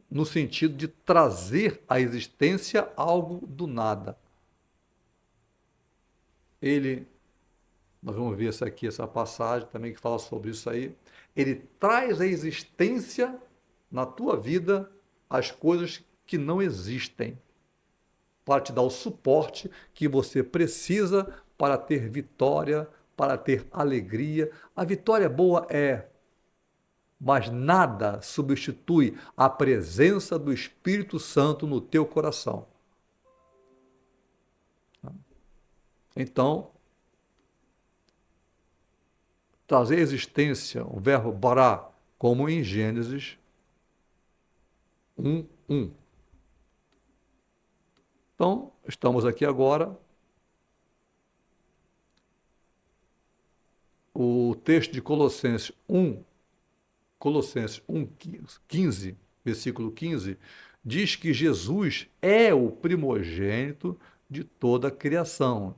S1: no sentido de trazer à existência algo do nada. Nós vamos ver essa passagem também que fala sobre isso aí. Ele traz à existência na tua vida as coisas que não existem, para te dar o suporte que você precisa para ter vitória, para ter alegria. A vitória boa mas nada substitui a presença do Espírito Santo no teu coração. Então, trazer à existência o verbo bara, como em Gênesis 1:1. Então, estamos aqui agora. O texto de Colossenses 1:15, versículo 15, diz que Jesus é o primogênito de toda a criação.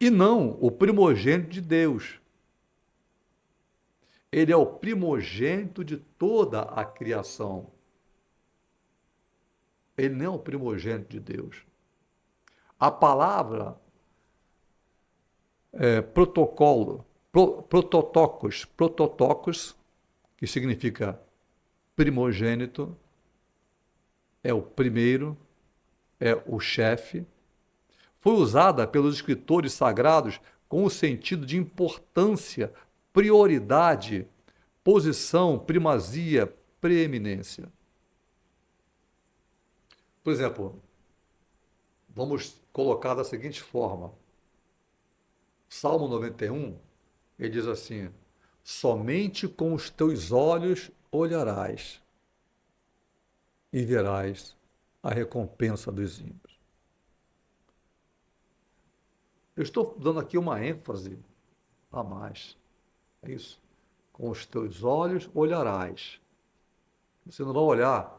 S1: E não o primogênito de Deus. Ele é o primogênito de toda a criação. Ele não é o primogênito de Deus. A palavra protocolo, prototocos, que significa primogênito, é o primeiro, é o chefe, foi usada pelos escritores sagrados com o sentido de importância, prioridade, posição, primazia, preeminência. Por exemplo, vamos colocar da seguinte forma: Salmo 91, ele diz assim: somente com os teus olhos olharás e verás a recompensa dos ímpios. Eu estou dando aqui uma ênfase a mais. É isso. Com os teus olhos olharás. Você não vai olhar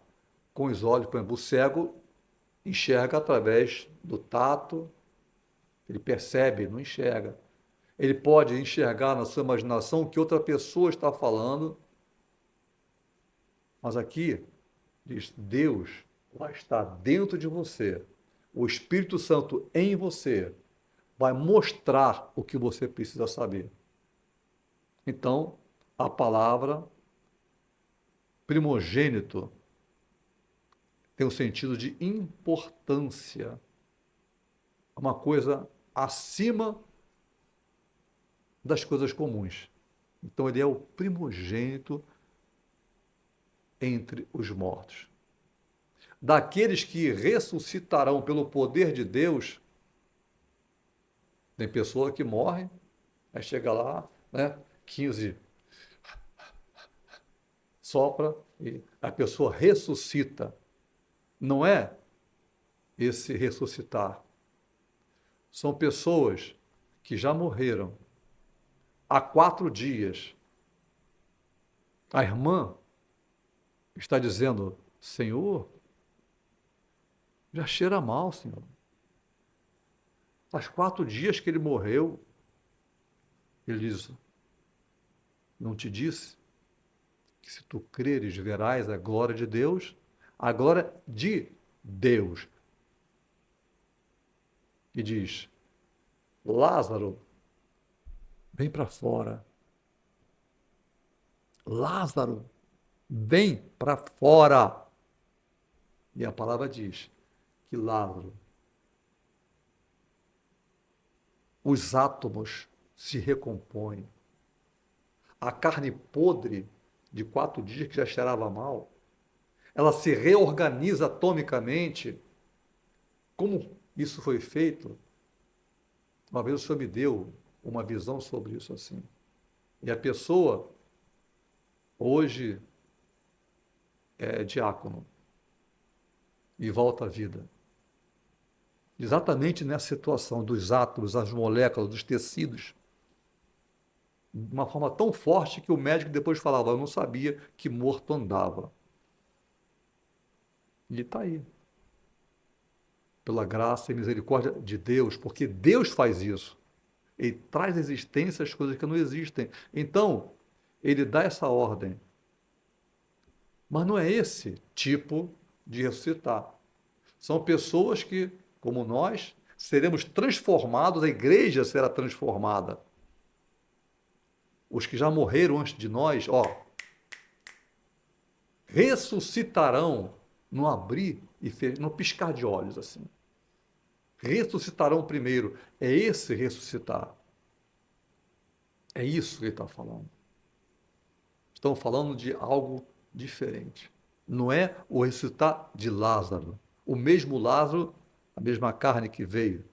S1: com os olhos, por exemplo, o cego enxerga através do tato, ele percebe, não enxerga. Ele pode enxergar na sua imaginação o que outra pessoa está falando, mas aqui diz: Deus vai estar dentro de você, o Espírito Santo em você, vai mostrar o que você precisa saber. Então, a palavra primogênito tem um sentido de importância, uma coisa acima das coisas comuns. Então, ele é o primogênito entre os mortos. Daqueles que ressuscitarão pelo poder de Deus, tem pessoa que morre, aí chega lá, né, 15, sopra e a pessoa ressuscita. Não é esse ressuscitar. São pessoas que já morreram há 4 dias. A irmã está dizendo: Senhor, já cheira mal, Senhor. Faz 4 dias que ele morreu. Ele diz: não te disse que se tu creres verás a glória de Deus? A glória de Deus. E diz: Lázaro, vem para fora. Lázaro, vem para fora. E a palavra diz que Lázaro, os átomos se recompõem. A carne podre de 4 dias, que já cheirava mal, ela se reorganiza atomicamente. Como isso foi feito? Uma vez o Senhor me deu uma visão sobre isso assim. E a pessoa, hoje, é diácono e volta à vida. Exatamente nessa situação dos átomos, das moléculas, dos tecidos, de uma forma tão forte que o médico depois falava: eu não sabia que morto andava. E está aí, pela graça e misericórdia de Deus, porque Deus faz isso. Ele traz à existência as coisas que não existem. Então, ele dá essa ordem. Mas não é esse tipo de ressuscitar. São pessoas que, como nós, seremos transformados, a igreja será transformada. Os que já morreram antes de nós, ressuscitarão no abrir e no piscar de olhos, assim. Ressuscitarão primeiro. É esse ressuscitar. É isso que ele está falando. Estão falando de algo diferente. Não é o ressuscitar de Lázaro. O mesmo Lázaro, a mesma carne que veio,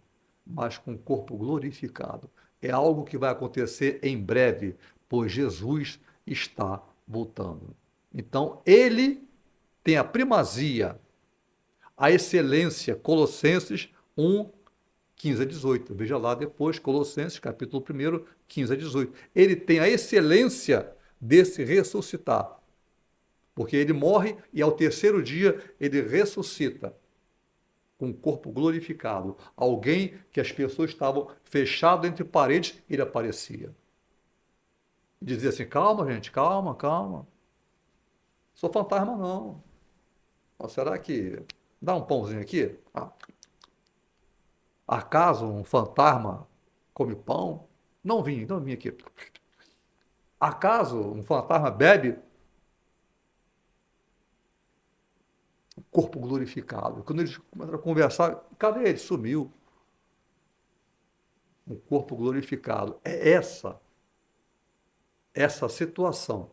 S1: mas com o corpo glorificado. É algo que vai acontecer em breve, pois Jesus está voltando. Então, ele tem a primazia, a excelência. Colossenses 1, 15 a 18. Veja lá depois, Colossenses, capítulo 1, 15 a 18. Ele tem a excelência desse ressuscitar. Porque ele morre e ao terceiro dia ele ressuscita com o corpo glorificado. Alguém que as pessoas estavam fechadas entre paredes, ele aparecia. E dizia assim: calma, gente, calma, calma. Sou fantasma, não. Mas será que dá um pãozinho aqui? Acaso um fantasma come pão? Não vim aqui. Acaso um fantasma bebe o corpo glorificado? Quando eles começaram a conversar, cadê ele? Sumiu. O corpo glorificado. É essa situação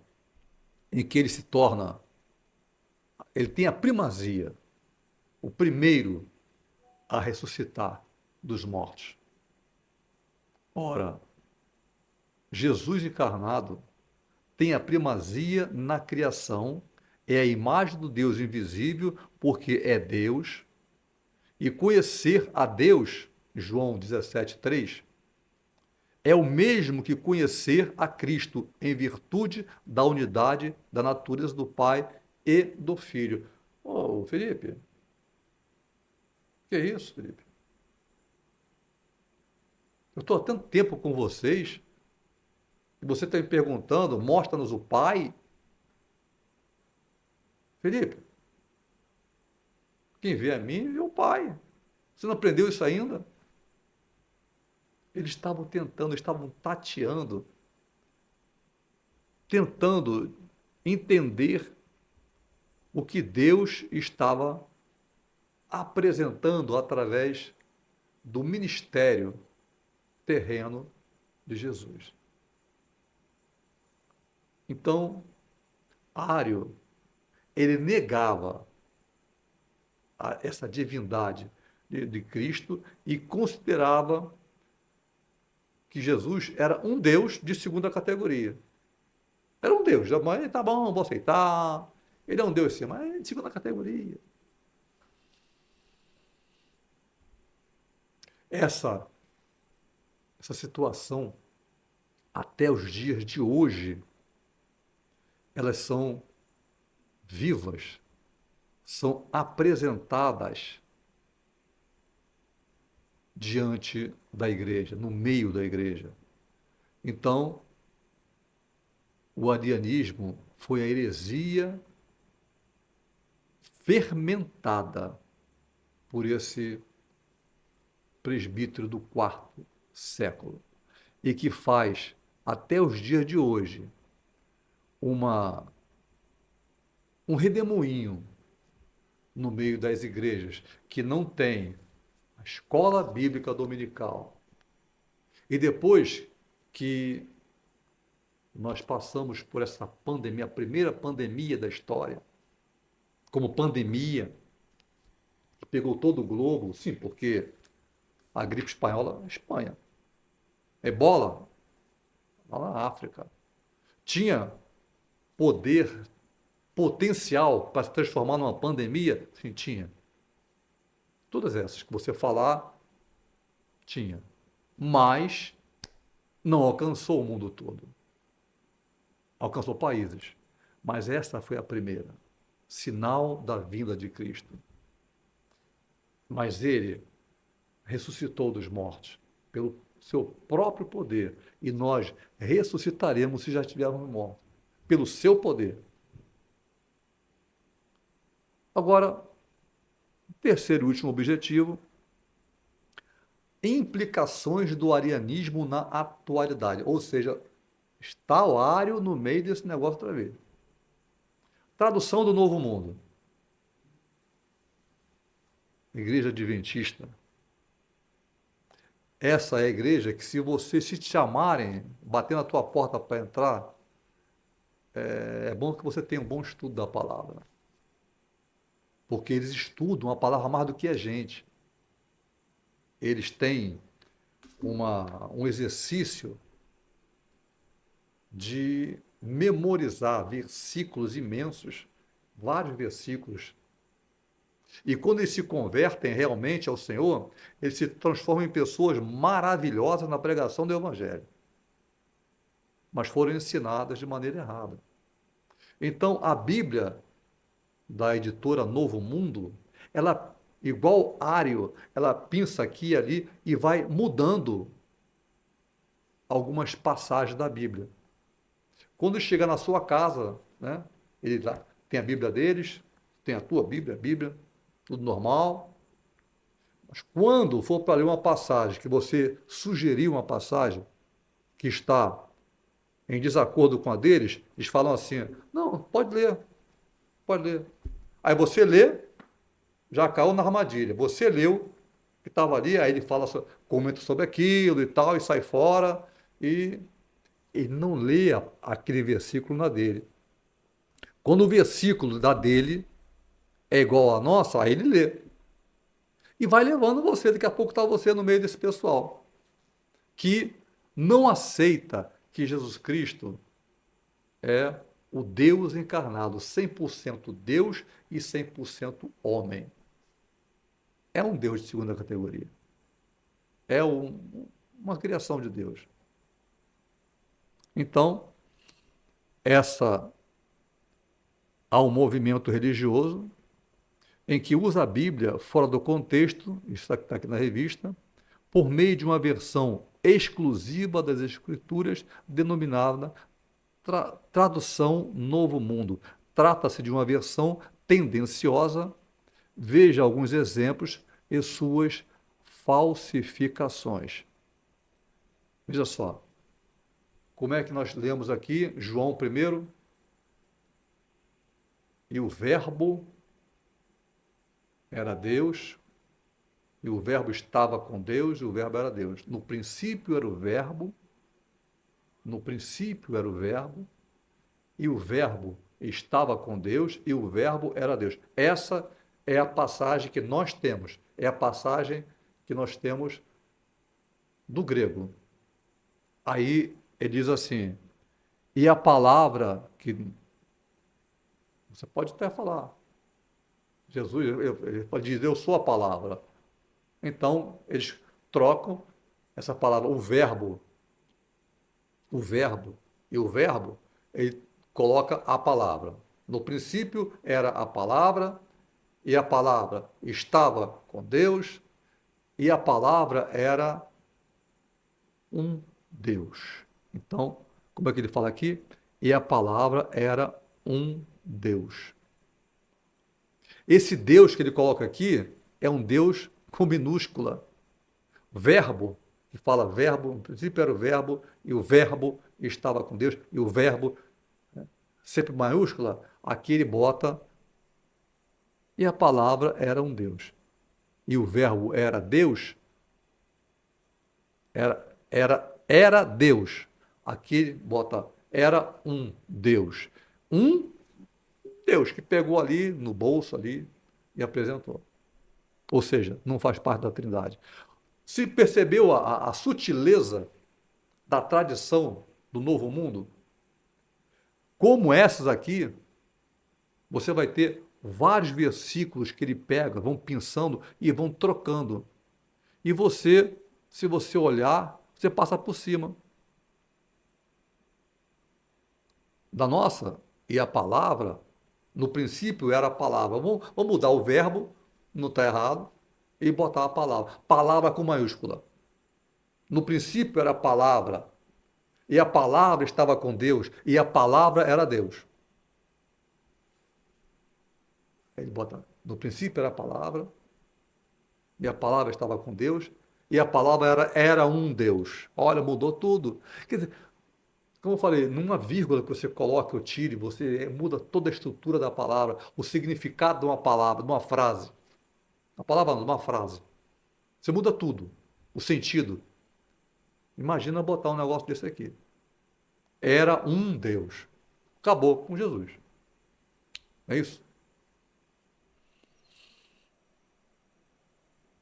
S1: em que ele se torna, ele tem a primazia, o primeiro a ressuscitar dos mortos. Ora, Jesus encarnado tem a primazia na criação, é a imagem do Deus invisível, porque é Deus, e conhecer a Deus, João 17:3, é o mesmo que conhecer a Cristo, em virtude da unidade da natureza do Pai e do Filho. Ô, Felipe, que é isso, Felipe? Eu estou há tanto tempo com vocês, e você está me perguntando, mostra-nos o Pai. Felipe, quem vê a mim, vê o Pai. Você não aprendeu isso ainda? Eles estavam tentando, estavam tateando, tentando entender o que Deus estava apresentando através do ministério terreno de Jesus. Então, Ário, ele negava essa divindade de Cristo e considerava que Jesus era um Deus de segunda categoria. Era um Deus, mas tá bom, vou aceitar. Ele é um Deus sim, mas é de segunda categoria. Essa, essa situação, até os dias de hoje, elas são vivas, são apresentadas diante da igreja, no meio da igreja. Então, o arianismo foi a heresia fermentada por esse presbítero do quarto século e que faz, até os dias de hoje, uma, um redemoinho no meio das igrejas que não tem a escola bíblica dominical. E depois que nós passamos por essa pandemia, a primeira pandemia da história, como pandemia, que pegou todo o globo, sim, porque a gripe espanhola, Espanha. Ebola, lá na África. Tinha poder, potencial para se transformar numa pandemia? Sim, tinha. Todas essas que você falar, tinha. Mas não alcançou o mundo todo. Alcançou países. Mas essa foi a primeira. Sinal da vinda de Cristo. Mas ele ressuscitou dos mortos pelo seu próprio poder. E nós ressuscitaremos se já estivermos mortos. Pelo seu poder. Agora, terceiro e último objetivo, implicações do arianismo na atualidade. Ou seja, está o ário no meio desse negócio outra vez. Tradução do Novo Mundo. Igreja Adventista. Essa é a igreja que, se você se te chamarem, bater na tua porta para entrar, é bom que você tenha um bom estudo da palavra. Porque eles estudam a palavra mais do que a gente. Eles têm um exercício de memorizar versículos imensos, vários versículos. E quando eles se convertem realmente ao Senhor, eles se transformam em pessoas maravilhosas na pregação do Evangelho. Mas foram ensinadas de maneira errada. Então, a Bíblia da editora Novo Mundo, ela, igual Ário, ela pinça aqui e ali e vai mudando algumas passagens da Bíblia. Quando chega na sua casa, né, ele lá tem a Bíblia deles, tem a tua Bíblia, a Bíblia, tudo normal. Mas quando for para ler uma passagem, que você sugeriu uma passagem que está em desacordo com a deles, eles falam assim: não, pode ler, pode ler. Aí você lê, já caiu na armadilha. Você leu, que estava ali, aí ele fala, comenta sobre aquilo e tal, e sai fora, e ele não lê aquele versículo na dele. Quando o versículo da dele é igual à nossa, aí ele lê. E vai levando você, daqui a pouco está você no meio desse pessoal, que não aceita que Jesus Cristo é o Deus encarnado, 100% Deus e 100% homem. É um Deus de segunda categoria. É uma criação de Deus. Então, há um movimento religioso em que usa a Bíblia fora do contexto, isso está aqui na revista, por meio de uma versão exclusiva das Escrituras, denominada Tradução Novo Mundo. Trata-se de uma versão tendenciosa. Veja alguns exemplos e suas falsificações. Veja só, como é que nós lemos aqui, João primeiro, e o verbo era Deus, e o verbo estava com Deus, e o verbo era Deus. No princípio era o verbo, no princípio era o verbo, e o verbo estava com Deus, e o verbo era Deus. Essa é a passagem que nós temos, é a passagem que nós temos do grego. Aí ele diz assim, e a palavra que você pode até falar, Jesus, ele pode dizer, eu sou a palavra. Então, eles trocam essa palavra, o verbo e o verbo, ele coloca a palavra. No princípio era a palavra, e a palavra estava com Deus, e a palavra era um Deus. Então, como é que ele fala aqui? E a palavra era um Deus. Esse Deus que ele coloca aqui é um Deus com minúscula. Verbo, que fala verbo, no princípio era o verbo, e o verbo estava com Deus, e o verbo, né, sempre maiúscula, aqui ele bota, e a palavra era um Deus. E o verbo era Deus, era Deus. Aqui ele bota era um Deus. Um Deus que pegou ali no bolso ali e apresentou. Ou seja, não faz parte da Trindade. Se percebeu a sutileza da tradição do Novo Mundo? Como essas aqui, você vai ter vários versículos que ele pega, vão pensando e vão trocando. E você, se você olhar, você passa por cima da nossa. E a palavra, no princípio era a palavra. Vamos mudar o verbo, não está errado, e botar a palavra. Palavra com maiúscula. No princípio era a palavra, e a palavra estava com Deus, e a palavra era Deus. Ele bota, no princípio era a palavra, e a palavra estava com Deus, e a palavra era um Deus. Olha, mudou tudo. Quer dizer, como eu falei, numa vírgula que você coloca ou tire, você muda toda a estrutura da palavra, o significado de uma palavra, de uma frase. A palavra não, de uma frase. Você muda tudo, o sentido. Imagina botar um negócio desse aqui. Era um Deus. Acabou com Jesus. É isso?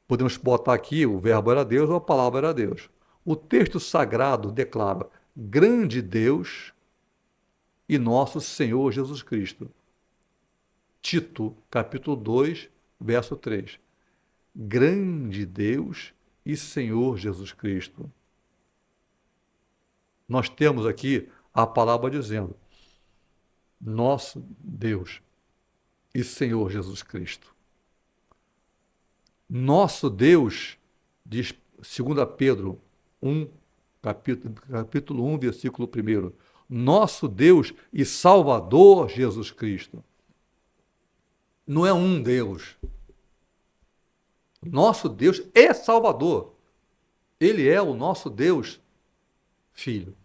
S1: Podemos botar aqui o verbo era Deus ou a palavra era Deus. O texto sagrado declara: grande Deus e nosso Senhor Jesus Cristo. Tito, capítulo 2, verso 3. Grande Deus e Senhor Jesus Cristo. Nós temos aqui a palavra dizendo: nosso Deus e Senhor Jesus Cristo. Nosso Deus, diz 2 Pedro 1, capítulo 1, versículo 1. Nosso Deus e Salvador Jesus Cristo. Não é um Deus. Nosso Deus é Salvador. Ele é o nosso Deus Filho.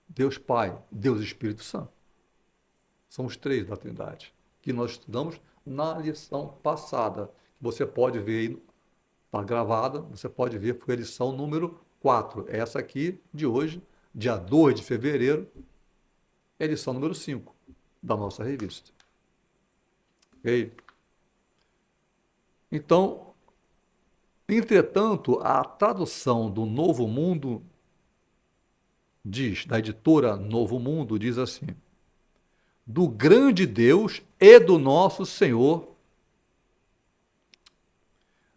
S1: Deus Pai, Deus Espírito Santo. São os três da Trindade, que nós estudamos na lição passada. Você pode ver aí, está gravada, você pode ver, foi a lição número 4. Essa aqui, de hoje, dia 2 de fevereiro, é a lição número 5 da nossa revista. Ok? Então, entretanto, a tradução do Novo Mundo diz, da editora Novo Mundo, diz assim: do grande Deus e do nosso Senhor,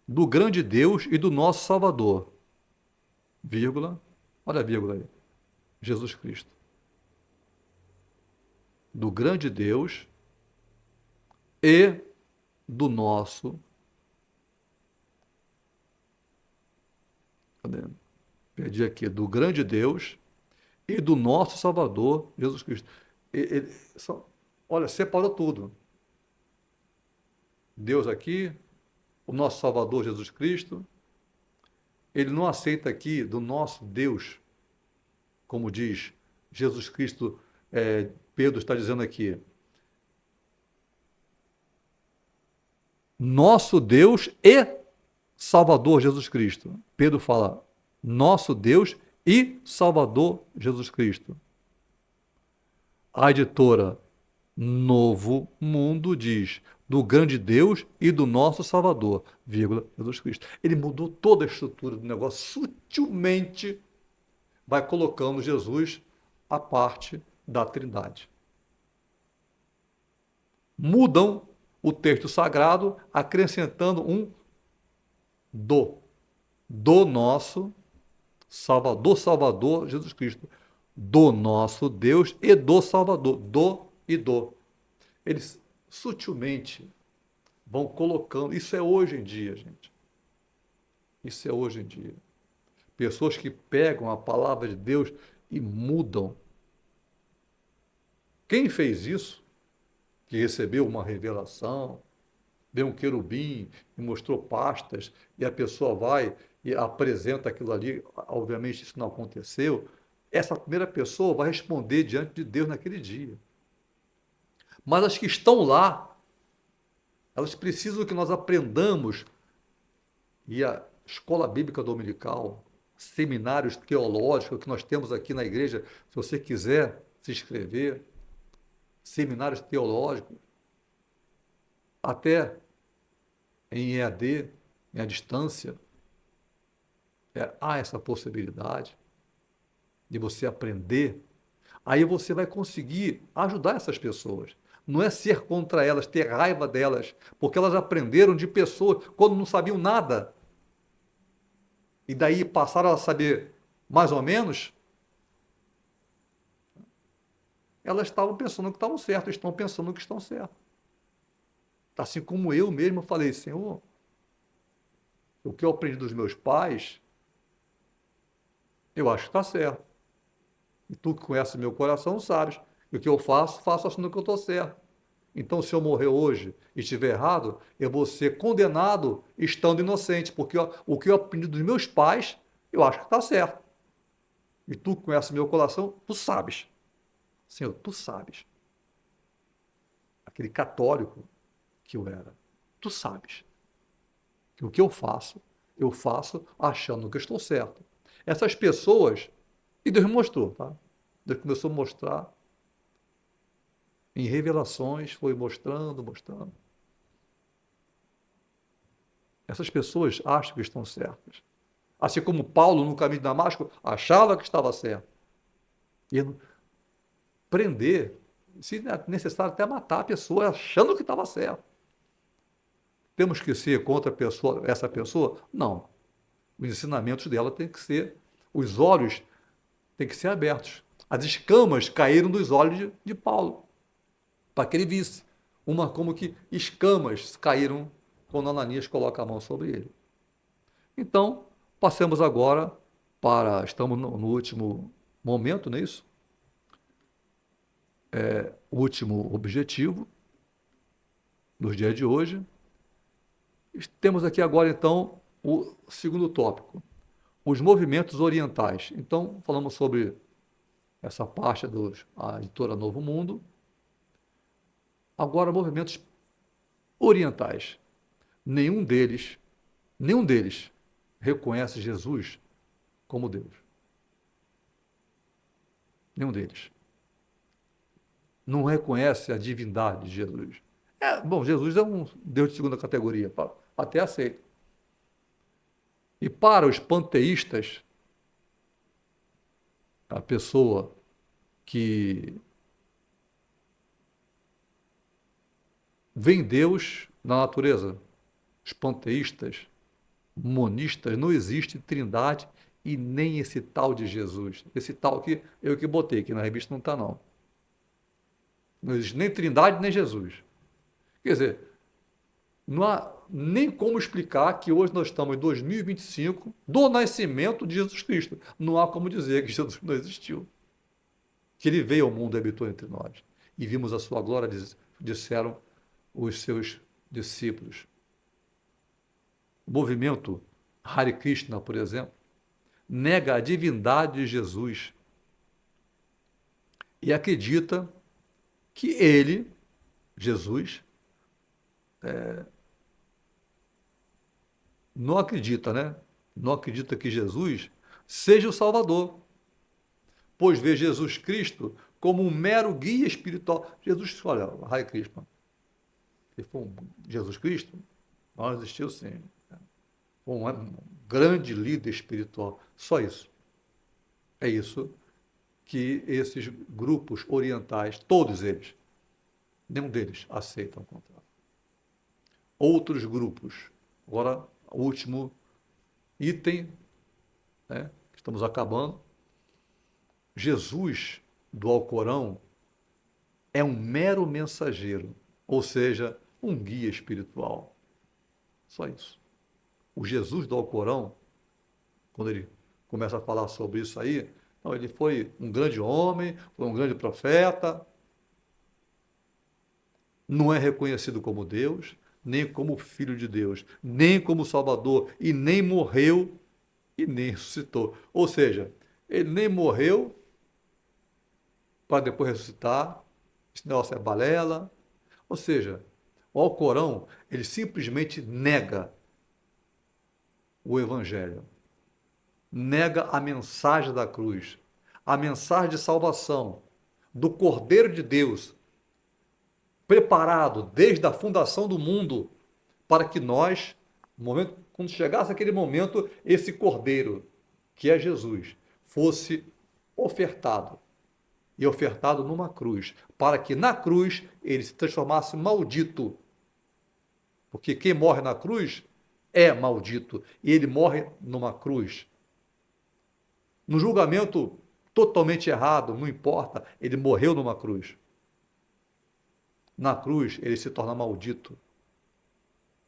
S1: do grande Deus e do nosso Salvador, vírgula, olha a vírgula aí, Jesus Cristo. Do grande Deus e do nosso, cadê? Perdi aqui, do grande Deus e do nosso Salvador, Jesus Cristo. Olha, separou tudo. Deus aqui, o nosso Salvador Jesus Cristo. Ele não aceita aqui do nosso Deus, como diz Jesus Cristo, Pedro está dizendo aqui. Nosso Deus e Salvador Jesus Cristo. Pedro fala, nosso Deus e Salvador Jesus Cristo. A editora Novo Mundo diz, do grande Deus e do nosso Salvador, vírgula, Jesus Cristo. Ele mudou toda a estrutura do negócio, sutilmente vai colocando Jesus à parte da Trindade. Mudam o texto sagrado, acrescentando um do nosso Salvador Jesus Cristo, do nosso Deus e do Salvador, do e do. Eles sutilmente vão colocando, isso é hoje em dia, gente. Isso é hoje em dia. Pessoas que pegam a palavra de Deus e mudam. Quem fez isso, que recebeu uma revelação, veio um querubim e mostrou pastas, e a pessoa vai e apresenta aquilo ali, obviamente isso não aconteceu, essa primeira pessoa vai responder diante de Deus naquele dia. Mas as que estão lá, elas precisam que nós aprendamos, e a escola bíblica dominical, seminários teológicos que nós temos aqui na igreja, se você quiser, se inscrever, seminários teológicos, até em EAD, em à distância. Há essa possibilidade de você aprender. Aí você vai conseguir ajudar essas pessoas. Não é ser contra elas, ter raiva delas, porque elas aprenderam de pessoas quando não sabiam nada. E daí passaram a saber mais ou menos, elas estavam pensando que estavam certas, estão pensando que estão certas. Assim como eu mesmo falei, Senhor, o que eu aprendi dos meus pais, eu acho que está certo. E tu que conhece meu coração, sabes. E o que eu faço, faço achando que eu estou certo. Então, se eu morrer hoje e estiver errado, eu vou ser condenado estando inocente, porque o que eu aprendi dos meus pais, eu acho que está certo. E tu que conhece meu coração, tu sabes. Senhor, tu sabes. Aquele católico que eu era. Tu sabes que o que eu faço achando que eu estou certo. Essas pessoas, e Deus mostrou, tá? Deus começou a mostrar em revelações, foi mostrando, mostrando. Essas pessoas acham que estão certas. Assim como Paulo, no caminho de Damasco, achava que estava certo. E prender, se necessário, até matar a pessoa achando que estava certo. Temos que ser contra essa pessoa? Não. Os ensinamentos dela têm que ser, os olhos têm que ser abertos. As escamas caíram dos olhos de Paulo, para que ele visse. Uma como que escamas caíram quando Ananias coloca a mão sobre ele. Então, passemos agora para, estamos no último momento, não é isso? O último objetivo dos dias de hoje. Temos aqui agora, então, o segundo tópico, os movimentos orientais. Então, falamos sobre essa parte da editora Novo Mundo. Agora, movimentos orientais. Nenhum deles, nenhum deles reconhece Jesus como Deus. Nenhum deles. Não reconhece a divindade de Jesus. Bom, Jesus é um Deus de segunda categoria, até aceito. E para os panteístas, a pessoa que vê em Deus na natureza, os panteístas, monistas, não existe trindade e nem esse tal de Jesus. Esse tal aqui, eu que botei, aqui na revista não está não. Não existe nem trindade nem Jesus. Quer dizer, não há nem como explicar que hoje nós estamos em 2025 do nascimento de Jesus Cristo. Não há como dizer que Jesus não existiu. Que ele veio ao mundo e habitou entre nós. E vimos a sua glória, disseram os seus discípulos. O movimento Hare Krishna, por exemplo, nega a divindade de Jesus e acredita que ele, Jesus, não acredita, né? Não acredita que Jesus seja o Salvador, pois vê Jesus Cristo como um mero guia espiritual. Jesus, olha, Hare Krishna, ele foi Jesus Cristo, não existiu sim. Foi um grande líder espiritual. Só isso. É isso que esses grupos orientais, todos eles, nenhum deles aceitam o contrário. Outros grupos. Agora, o último item, né, que estamos acabando. Jesus do Alcorão é um mero mensageiro, ou seja, um guia espiritual. Só isso. O Jesus do Alcorão, quando ele começa a falar sobre isso aí, não, ele foi um grande homem, foi um grande profeta, não é reconhecido como Deus, nem como Filho de Deus, nem como Salvador, e nem morreu e nem ressuscitou. Ou seja, ele nem morreu para depois ressuscitar, esse negócio é balela. Ou seja, o Alcorão, ele simplesmente nega o Evangelho, nega a mensagem da cruz, a mensagem de salvação. do Cordeiro de Deus, preparado desde a fundação do mundo, para que nós, no momento, quando chegasse aquele momento, esse Cordeiro, que é Jesus, fosse ofertado. E ofertado numa cruz, para que na cruz ele se transformasse maldito. Porque quem morre na cruz é maldito. E ele morre numa cruz. No julgamento totalmente errado, não importa, ele morreu numa cruz. Na cruz ele se torna maldito.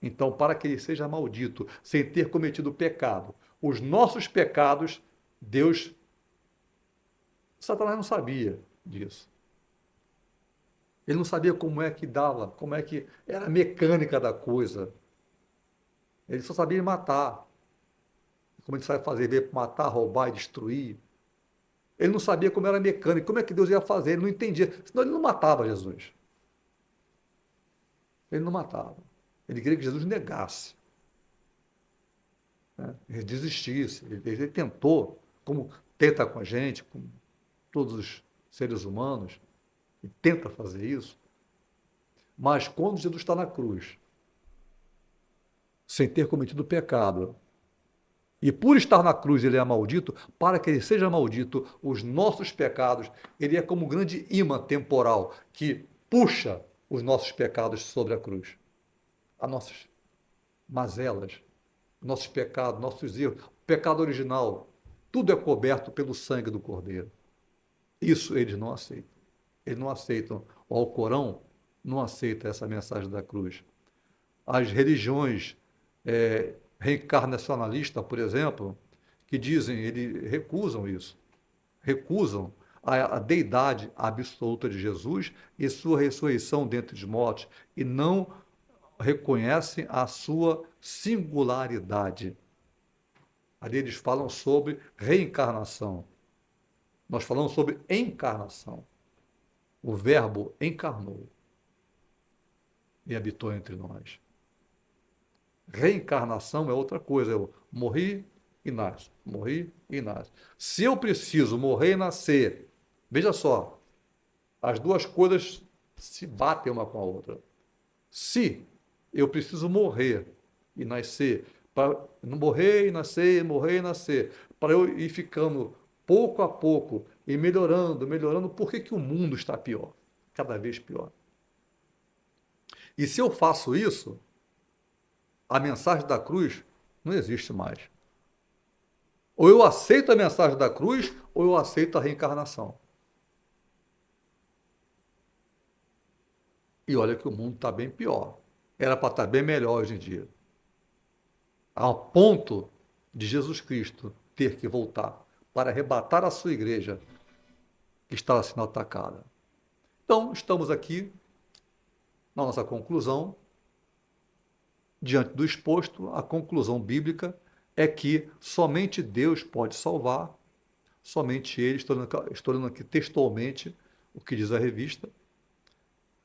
S1: Então, para que ele seja maldito, sem ter cometido pecado, os nossos pecados, Deus, Satanás não sabia disso. Ele não sabia como é que dava, como é que era a mecânica da coisa. Ele só sabia matar. Como ele sabe fazer, ver matar, roubar e destruir. Ele não sabia como era a mecânica, como é que Deus ia fazer, ele não entendia. Senão ele não matava Jesus. Ele não matava. Ele queria que Jesus negasse. Né? Ele desistisse. Ele tentou, como tenta com a gente, com todos os seres humanos, e tenta fazer isso. Mas quando Jesus está na cruz, sem ter cometido pecado, e por estar na cruz ele é maldito, para que ele seja maldito, os nossos pecados, ele é como um grande imã temporal que puxa os nossos pecados sobre a cruz. As nossas mazelas, nossos pecados, nossos erros, o pecado original, tudo é coberto pelo sangue do Cordeiro. Isso eles não aceitam. Eles não aceitam. O Alcorão não aceita essa mensagem da cruz. As religiões reencarnacionalistas, por exemplo, que dizem, eles recusam isso. Recusam a deidade absoluta de Jesus e sua ressurreição dentre os mortos e não reconhecem a sua singularidade. Ali eles falam sobre reencarnação. Nós falamos sobre encarnação. O Verbo encarnou e habitou entre nós. Reencarnação é outra coisa. Eu morri e nasço. Morri e nasço. Se eu preciso morrer e nascer, veja só, as duas coisas se batem uma com a outra. Se eu preciso morrer e nascer, para não morrer e nascer, para eu ir ficando pouco a pouco e melhorando, melhorando, por que que o mundo está pior? Cada vez pior. E se eu faço isso, a mensagem da cruz não existe mais. Ou eu aceito a mensagem da cruz, ou eu aceito a reencarnação. E olha que o mundo está bem pior. Era para estar bem melhor hoje em dia. Ao ponto de Jesus Cristo ter que voltar para arrebatar a sua igreja que estava sendo atacada. Então, estamos aqui na nossa conclusão. Diante do exposto, a conclusão bíblica é que somente Deus pode salvar, somente Ele, estou lendo aqui textualmente o que diz a revista,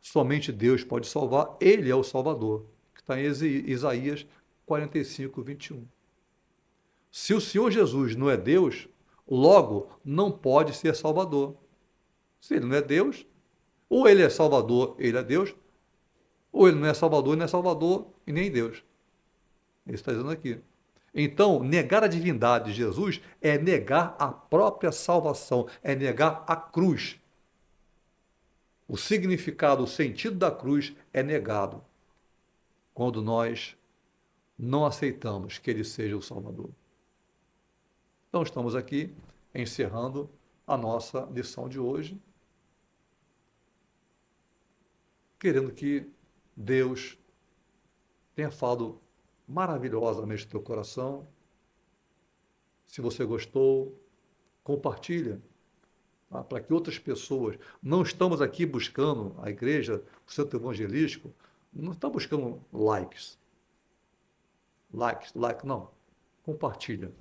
S1: somente Deus pode salvar, Ele é o Salvador, que está em Isaías 45, 21. Se o Senhor Jesus não é Deus, logo não pode ser Salvador. Se Ele não é Deus, ou Ele é Salvador, Ele é Deus, ou Ele não é Salvador, não é Salvador e nem Deus. Ele está dizendo aqui. Então, negar a divindade de Jesus é negar a própria salvação, é negar a cruz. O significado, o sentido da cruz é negado quando nós não aceitamos que Ele seja o Salvador. Então, estamos aqui encerrando a nossa lição de hoje, querendo que Deus tenha falado maravilhosamente no teu coração. Se você gostou, compartilha, tá? Para que outras pessoas... Não estamos aqui buscando, a igreja, o centro evangelístico, não está buscando likes. Like, não. Compartilha.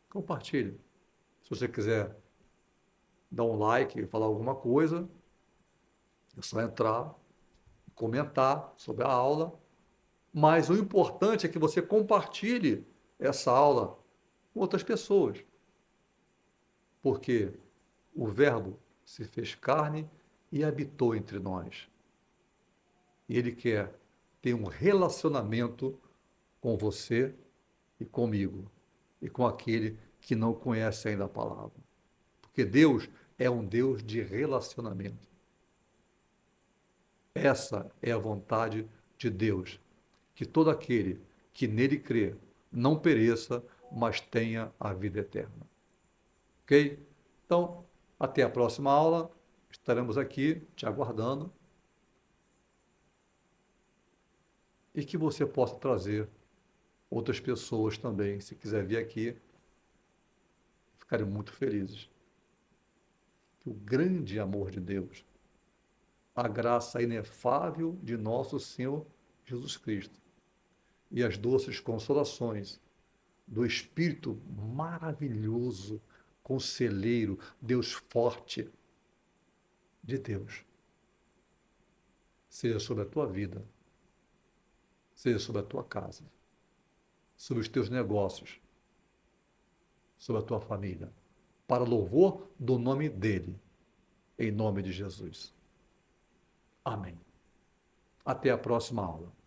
S1: Compartilha. Se você quiser dar um like, falar alguma coisa, é só entrar, comentar sobre a aula, mas o importante é que você compartilhe essa aula com outras pessoas, porque o Verbo se fez carne e habitou entre nós. E Ele quer ter um relacionamento com você e comigo, e com aquele que não conhece ainda a palavra. Porque Deus é um Deus de relacionamento. Essa é a vontade de Deus, que todo aquele que nele crê não pereça, mas tenha a vida eterna. Ok? Então, até a próxima aula. Estaremos aqui te aguardando e que você possa trazer outras pessoas também, se quiser vir aqui, ficarem muito felizes. Que o grande amor de Deus, a graça inefável de nosso Senhor Jesus Cristo e as doces consolações do Espírito maravilhoso, conselheiro, Deus forte de Deus, seja sobre a tua vida, seja sobre a tua casa, sobre os teus negócios, sobre a tua família, para louvor do nome dele, em nome de Jesus. Amém. Até a próxima aula.